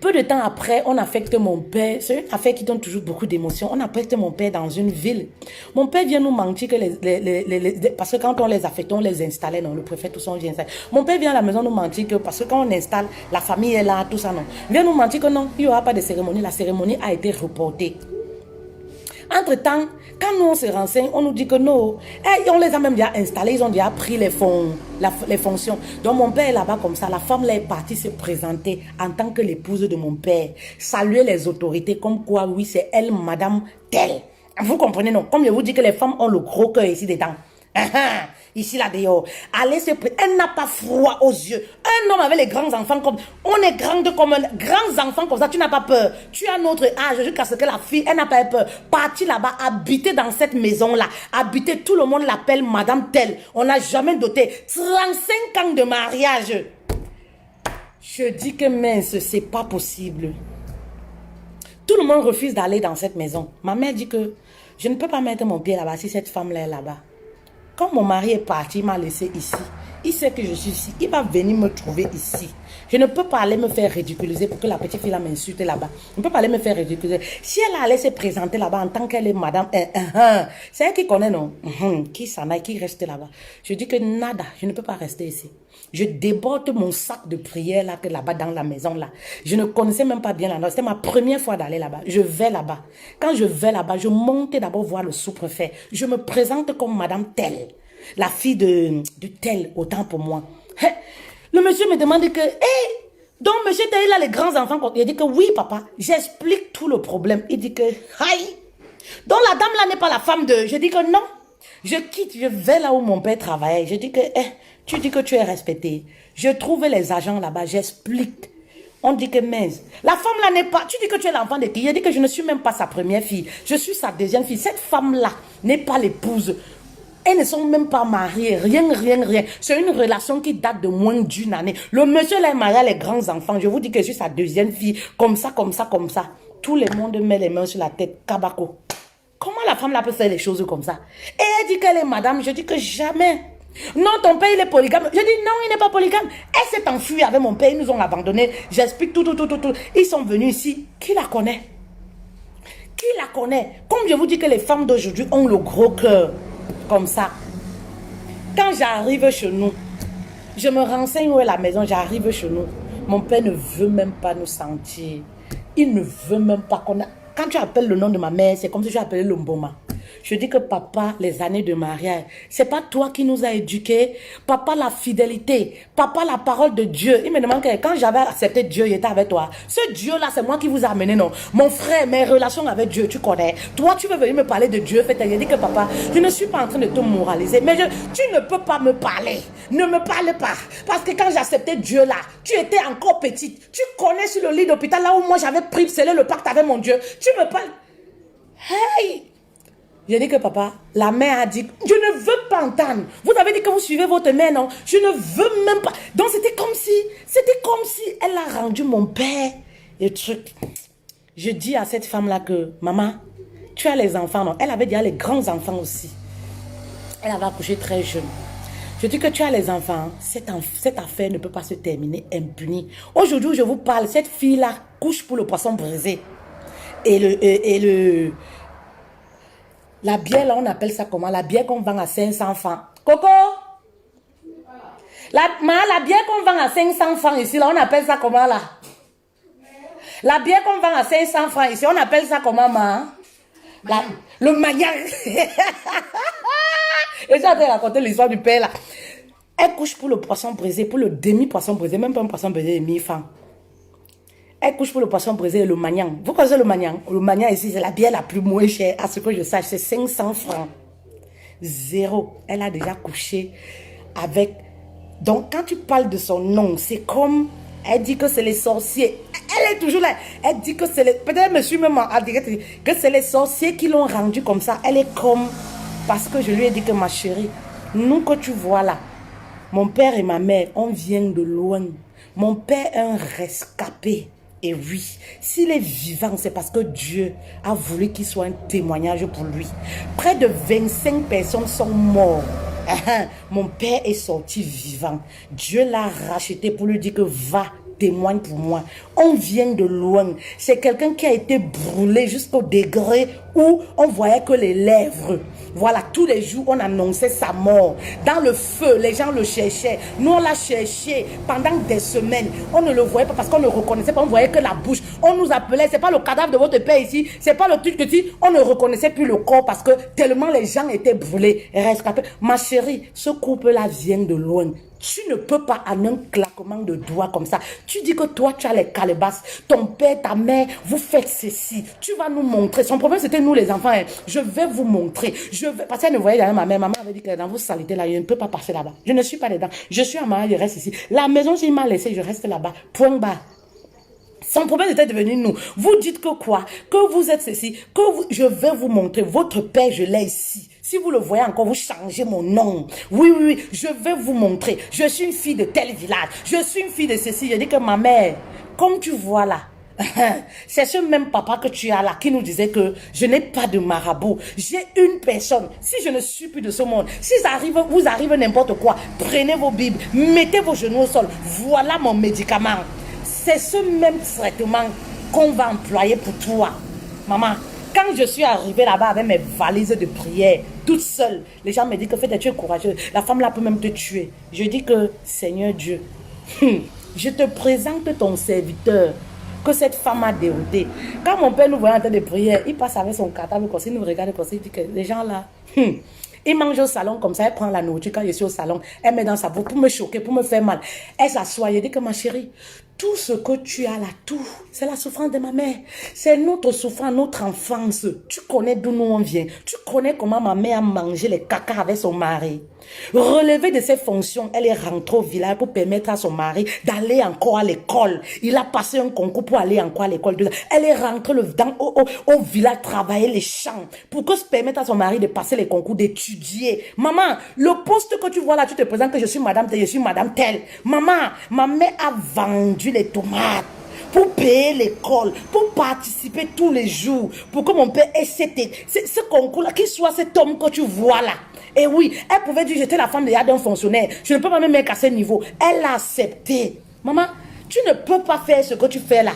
Peu de temps après, on affecte mon père. C'est une affaire qui donne toujours beaucoup d'émotions. On affecte mon père dans une ville. Mon père vient nous mentir que parce que quand on les affectait, on les installait. Non, le préfet, tout ça, on vient installer. Mon père vient à la maison nous mentir que parce que quand on installe, la famille est là, tout ça, non. Il vient nous mentir que non, il n'y aura pas de cérémonie. La cérémonie a été reportée. Entre-temps, quand nous on se renseigne, on nous dit que non, on les a même déjà installés, ils ont déjà pris les fonctions. Donc mon père est là-bas comme ça, la femme là est partie se présenter en tant que l'épouse de mon père, saluer les autorités comme quoi, oui, c'est elle, madame telle. Vous comprenez, non? Comme je vous dis que les femmes ont le gros cœur ici dedans. Ici là dehors, allez se présenter. Elle n'a pas froid aux yeux. Un homme avec les grands enfants comme on est grande comme grands enfants comme ça, tu n'as pas peur. Tu as notre âge jusqu'à ce que la fille, elle n'a pas peur. Partie là-bas, habiter dans cette maison là, habiter, tout le monde l'appelle madame telle. On n'a jamais doté 35 ans de mariage. Je dis que mince, c'est pas possible. Tout le monde refuse d'aller dans cette maison. Ma mère dit que je ne peux pas mettre mon pied là-bas si cette femme là est là-bas. Quand mon mari est parti, il m'a laissé ici. Il sait que je suis ici. Il va venir me trouver ici. Je ne peux pas aller me faire ridiculiser pour que la petite fille m'insulte là-bas. Je ne peux pas aller me faire ridiculiser. Si elle allait se présenter là-bas en tant qu'elle est madame, c'est elle qui connaît, non? Qui s'en aille, qui reste là-bas. Je dis que nada, je ne peux pas rester ici. Je déborde mon sac de prière là-bas dans la maison là. Je ne connaissais même pas bien l'endroit. C'était ma première fois d'aller là-bas. Je vais là-bas. Quand je vais là-bas, je monte d'abord voir le sous-préfet. Je me présente comme madame telle. La fille de telle, autant pour moi. Le monsieur me demande que, donc monsieur tel, il a les grands enfants. Il dit que oui papa, j'explique tout le problème. Il dit que, aïe, donc la dame là n'est pas la femme de... Je dis que non. Je quitte, je vais là où mon père travaillait. Je dis que, tu dis que tu es respecté. Je trouve les agents là-bas, j'explique. On dit que mince. La femme là n'est pas... Tu dis que tu es l'enfant de qui? Je dis que je ne suis même pas sa première fille. Je suis sa deuxième fille. Cette femme là n'est pas l'épouse. Elles ne sont même pas mariées. Rien. C'est une relation qui date de moins d'une année. Le monsieur là est marié à les grands enfants. Je vous dis que je suis sa deuxième fille. Comme ça. Tout le monde met les mains sur la tête. Kabako. Comment la femme là peut faire les choses comme ça? Et elle dit qu'elle est madame. Je dis que jamais. Non, ton père il est polygame. Je dis non, il n'est pas polygame. Elle s'est enfuie avec mon père. Ils nous ont abandonnés. J'explique tout. Ils sont venus ici. Qui la connaît? Qui la connaît? Comme je vous dis que les femmes d'aujourd'hui ont le gros cœur. Comme ça. Quand j'arrive chez nous, Je me renseigne où est la maison, j'arrive chez nous. Mon père ne veut même pas nous sentir. Il ne veut même pas qu'on a... Quand tu appelles le nom de ma mère, c'est comme si tu appelais le Mboma. Je dis que papa, les années de mariage, c'est pas toi qui nous a éduqués. Papa, la fidélité. Papa, la parole de Dieu. Il me demande que quand j'avais accepté Dieu, il était avec toi. Ce Dieu-là, c'est moi qui vous ai amené, non? Mon frère, mes relations avec Dieu, tu connais. Toi, tu veux venir me parler de Dieu. Je dis que papa, je ne suis pas en train de te moraliser. Mais tu ne peux pas me parler. Ne me parle pas. Parce que quand j'acceptais Dieu là, tu étais encore petite. Tu connais sur le lit d'hôpital là où moi j'avais pris, scellé le pacte avec mon Dieu. Tu me parles. Hey! J'ai dit que papa, la mère a dit, je ne veux pas entendre. Vous avez dit que vous suivez votre mère, non? Je ne veux même pas. Donc c'était comme si elle a rendu mon père et truc. Je dis à cette femme-là que, maman, tu as les enfants, non? Elle avait déjà les grands enfants aussi. Elle avait accouché très jeune. Je dis que tu as les enfants, cette affaire ne peut pas se terminer impunie. Aujourd'hui où je vous parle, cette fille-là couche pour le poisson brisé. La bière, là, on appelle ça comment? La bière qu'on vend à 500 francs. Coco? La bière qu'on vend à 500 francs ici, là, on appelle ça comment, là? La bière qu'on vend à 500 francs ici, on appelle ça comment, ma? Le maniac. Et j'ai raconté l'histoire du père, là. Elle couche pour le poisson brisé, pour le demi-poisson brisé, même pas un poisson brisé de 1000 francs. Elle couche pour le poisson brisé et le maniang. Vous connaissez le maniang? Le maniang ici, c'est la bière la plus moins chère. À ce que je sache, c'est 500 francs. Zéro. Elle a déjà couché avec... Donc, quand tu parles de son nom, c'est comme... Elle dit que c'est les sorciers. Elle est toujours là. Elle dit que c'est les... Peut-être elle me suit même en direct. Que c'est les sorciers qui l'ont rendue comme ça. Elle est comme... Parce que je lui ai dit que ma chérie, nous que tu vois là, mon père et ma mère, on vient de loin. Mon père est un rescapé. Et oui, s'il est vivant, c'est parce que Dieu a voulu qu'il soit un témoignage pour lui. Près de 25 personnes sont mortes. Mon père est sorti vivant. Dieu l'a racheté pour lui dire que va, témoigne pour moi. On vient de loin. C'est quelqu'un qui a été brûlé jusqu'au degré où on voyait que les lèvres. Voilà, tous les jours, on annonçait sa mort. Dans le feu, les gens le cherchaient. Nous, on l'a cherché pendant des semaines. On ne le voyait pas parce qu'on ne le reconnaissait pas. On voyait que la bouche. On nous appelait, c'est pas le cadavre de votre père ici. C'est pas le truc que tu... On ne reconnaissait plus le corps parce que tellement les gens étaient brûlés, rescapés. Ma chérie, ce couple-là vient de loin. Tu ne peux pas en un claquement de doigts comme ça. Tu dis que toi, tu as les calebasses. Ton père, ta mère, vous faites ceci. Tu vas nous montrer. Son problème, c'était nous les enfants. Hein. Je vais vous montrer. Parce qu'elle ne voyait jamais ma mère. Maman avait dit que dans vos saletés là, je ne peux pas passer là-bas. Je ne suis pas dedans. Je suis en mariage, je reste ici. La maison, s'il m'a laissé, je reste là-bas. Point bas. Son problème était devenu nous. Vous dites que quoi? Que vous êtes ceci. Je vais vous montrer. Votre père, je l'ai ici. Si vous le voyez encore, vous changez mon nom. Oui, oui, oui. Je vais vous montrer. Je suis une fille de tel village. Je suis une fille de ceci. Je dis que ma mère, comme tu vois là, c'est ce même papa que tu as là qui nous disait que je n'ai pas de marabout. J'ai une personne. Si je ne suis plus de ce monde, si vous arrive n'importe quoi, prenez vos bibles, mettez vos genoux au sol. Voilà mon médicament. C'est ce même traitement qu'on va employer pour toi. Maman, quand je suis arrivée là-bas avec mes valises de prière, toute seule, les gens me disent que fais tu es courageuse. La femme là peut même te tuer. Je dis que, Seigneur Dieu, je te présente ton serviteur que cette femme a dérouté. Quand mon père nous voyait en train de prier, il passe avec son cartable comme ça, il nous regarde comme ça, il dit que les gens là, il mange au salon comme ça, elle prend la nourriture quand je suis au salon, elle met dans sa bouche pour me choquer, pour me faire mal. Elle s'assoit, elle dit que ma chérie, tout ce que tu as là, tout, c'est la souffrance de ma mère. C'est notre souffrance, notre enfance. Tu connais d'où nous on vient. Tu connais comment ma mère a mangé les caca avec son mari. Relevée de ses fonctions, elle est rentrée au village pour permettre à son mari d'aller encore à l'école. Il a passé un concours pour aller encore à l'école. Elle est rentrée au village travailler les champs pour que se permette à son mari de passer les concours, d'étudier. Maman, le poste que tu vois là, tu te présentes que je suis madame telle, je suis madame telle. Maman, ma mère a vendu les tomates pour payer l'école, pour participer tous les jours, pour que mon père ait ce concours-là, qu'il soit cet homme que tu vois là. Et oui, elle pouvait dire, j'étais la femme d'un fonctionnaire, je ne peux pas me mettre à ce niveau. Elle a accepté. Maman, tu ne peux pas faire ce que tu fais là.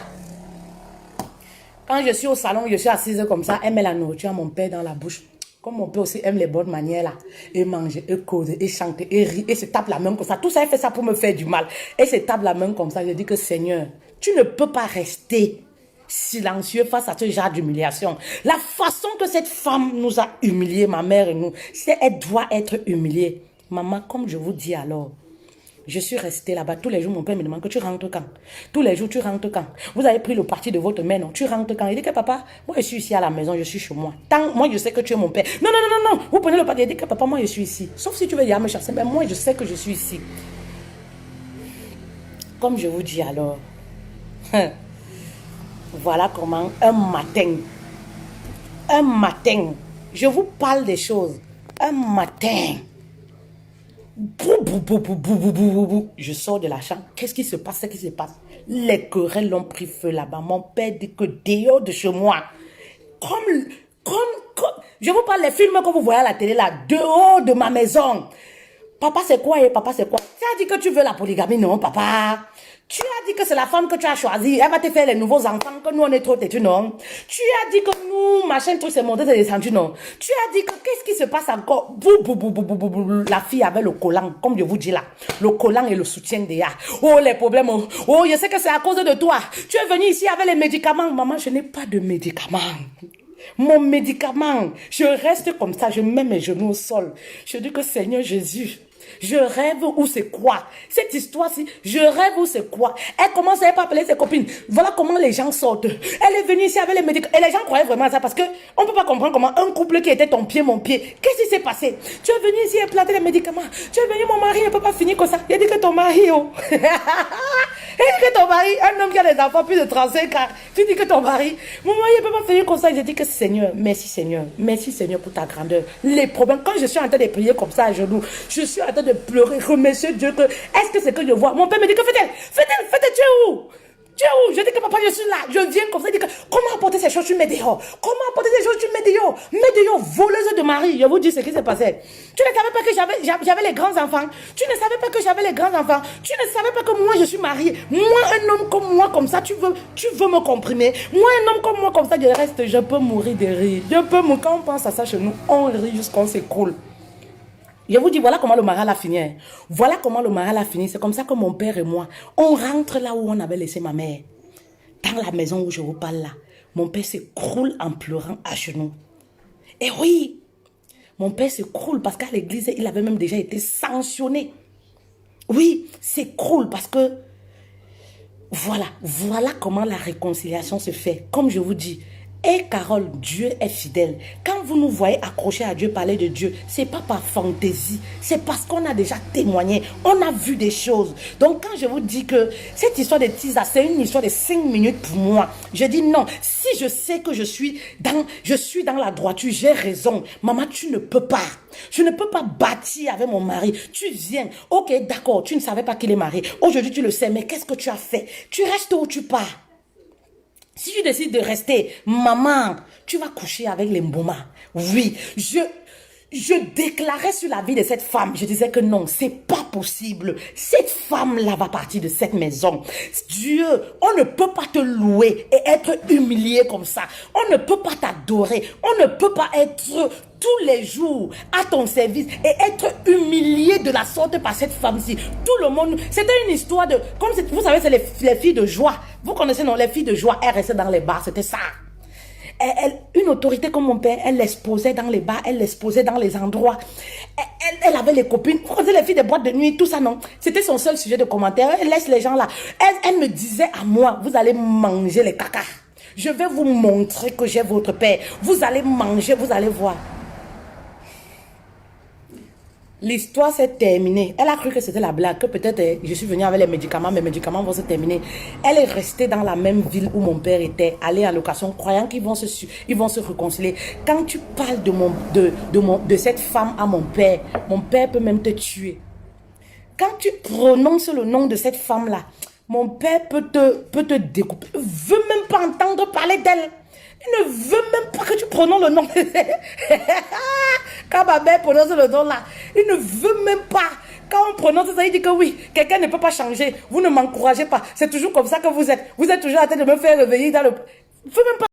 Quand je suis au salon, je suis assise comme ça, elle met la nourriture à mon père dans la bouche. Comme mon père aussi aime les bonnes manières là. Et manger, et causer, et chanter, et rire, et se tape la main comme ça. Tout ça, il fait ça pour me faire du mal. Et se tape la main comme ça. Je dis que Seigneur, tu ne peux pas rester silencieux face à ce genre d'humiliation. La façon que cette femme nous a humiliés, ma mère et nous, c'est elle doit être humiliée. Maman, comme je vous dis alors, je suis restée là-bas. Tous les jours, mon père me demande que tu rentres quand? Tous les jours, tu rentres quand? Vous avez pris le parti de votre mère, non? Tu rentres quand? Il dit que papa, moi je suis ici à la maison, je suis chez moi. Tant, moi je sais que tu es mon père. Non, non, non, non, non. Vous prenez le parti. Il dit que papa, moi je suis ici. Sauf si tu veux dire me chasser, mais moi je sais que je suis ici. Comme je vous dis alors, voilà comment un matin, je vous parle des choses. Un matin, je sors de la chambre. Qu'est-ce qui se passe? Qu'est-ce qui se passe? Les querelles ont pris feu là-bas. Mon père dit que dehors de chez moi, je vous parle des films que vous voyez à la télé là, dehors de ma maison. Papa, c'est quoi? Et papa, c'est quoi? Tu as dit que tu veux la polygamie, non, papa? Tu as dit que c'est la femme que tu as choisie. Elle va te faire les nouveaux enfants, que nous, on est trop têtus, non? Tu as dit que nous, machin, truc, c'est monté, c'est descendu, non? Tu as dit que qu'est-ce qui se passe encore? La fille avait le collant, comme je vous dis là. Le collant et le soutien déjà. Oh, les problèmes. Oh, je sais que c'est à cause de toi. Tu es venu ici avec les médicaments. Maman, je n'ai pas de médicaments. Mon médicament, je reste comme ça, je mets mes genoux au sol. Je dis que Seigneur Jésus, je rêve ou c'est quoi? Cette histoire-ci, je rêve ou c'est quoi? Elle commence à appeler ses copines. Voilà comment les gens sortent. Elle est venue ici avec les médicaments. Et les gens croyaient vraiment à ça parce que on ne peut pas comprendre comment un couple qui était ton pied, mon pied. Qu'est-ce qui s'est passé? Tu es venu ici implanter les médicaments. Tu es venu, mon mari ne peut pas finir comme ça. Il a dit que ton mari, oh. Il dit que ton mari, un homme qui a des enfants plus de 35 ans. Tu dis que ton mari, mon mari ne peut pas finir comme ça. J'ai dit que Seigneur, merci Seigneur pour ta grandeur. Les problèmes, quand je suis en train de prier comme ça à genoux, je suis en train de pleurer, remercier Dieu que, est-ce que c'est que je vois? Mon père me dit que fais-elle, tu es où? Tu es où? Je dis que papa, je suis là. Je viens comme ça. Il dit que, comment apporter ces choses? Tu mets dehors. Comment apporter ces choses? Tu mets dehors. Mets dehors, voleuse de mari. Je vous dis ce qui s'est passé. Tu ne savais pas que j'avais les grands enfants. Tu ne savais pas que j'avais les grands enfants. Tu ne savais pas que moi, je suis mariée. Moi, un homme comme moi, comme ça, tu veux me comprimer. Moi, un homme comme moi, comme ça, je peux mourir de rire. Quand on pense à ça chez nous, on rit jusqu'à qu'on s'écroule. Je vous dis, voilà comment le mariage a fini. Voilà comment le mariage a fini. C'est comme ça que mon père et moi, on rentre là où on avait laissé ma mère. Dans la maison où je vous parle là. Mon père s'écroule en pleurant à genoux. Et oui, mon père s'écroule parce qu'à l'église, il avait même déjà été sanctionné. Oui, s'écroule parce que, voilà comment la réconciliation se fait. Comme je vous dis, et Carole, Dieu est fidèle. Quand vous nous voyez accrochés à Dieu, parler de Dieu, c'est pas par fantaisie, c'est parce qu'on a déjà témoigné, on a vu des choses. Donc quand je vous dis que cette histoire de Tisa, c'est une histoire de 5 minutes pour moi, je dis non, si je sais que je suis dans la droiture, j'ai raison. Maman, tu ne peux pas. Je ne peux pas bâtir avec mon mari. Tu viens, ok, d'accord, tu ne savais pas qu'il est marié. Aujourd'hui, tu le sais, mais qu'est-ce que tu as fait? Tu restes où tu pars? Si tu décides de rester, maman, tu vas coucher avec les Mboma. Oui, je déclarais sur la vie de cette femme. Je disais que non, c'est pas possible. Cette femme-là va partir de cette maison. Dieu, on ne peut pas te louer et être humilié comme ça. On ne peut pas t'adorer. On ne peut pas être tous les jours à ton service et être humilié de la sorte par cette femme-ci. Tout le monde, c'était une histoire de, comme vous savez, c'est les filles de joie. Vous connaissez, non, les filles de joie, elles restaient dans les bars, c'était ça. Une autorité comme mon père, elle l'exposait dans les bars, elle l'exposait dans les endroits. Elle avait les copines. Vous connaissez les filles des boîtes de nuit, tout ça, non? C'était son seul sujet de commentaire. Elle laisse les gens là. Elle me disait à moi, vous allez manger les caca. Je vais vous montrer que j'ai votre père. Vous allez manger, vous allez voir. L'histoire s'est terminée. Elle a cru que c'était la blague, que peut-être je suis venue avec les médicaments, mes médicaments vont se terminer. Elle est restée dans la même ville où mon père était, allée en location, croyant qu'ils vont se réconcilier. Quand tu parles de cette femme à mon père peut même te tuer. Quand tu prononces le nom de cette femme-là, mon père peut te découper. Il ne veut même pas entendre parler d'elle. Il ne veut même pas que tu prononces le nom. Quand ma mère prononce le nom là, il ne veut même pas. Quand on prononce ça, il dit que oui, quelqu'un ne peut pas changer. Vous ne m'encouragez pas. C'est toujours comme ça que vous êtes. Vous êtes toujours en train de me faire réveiller dans le... Il ne veut même pas.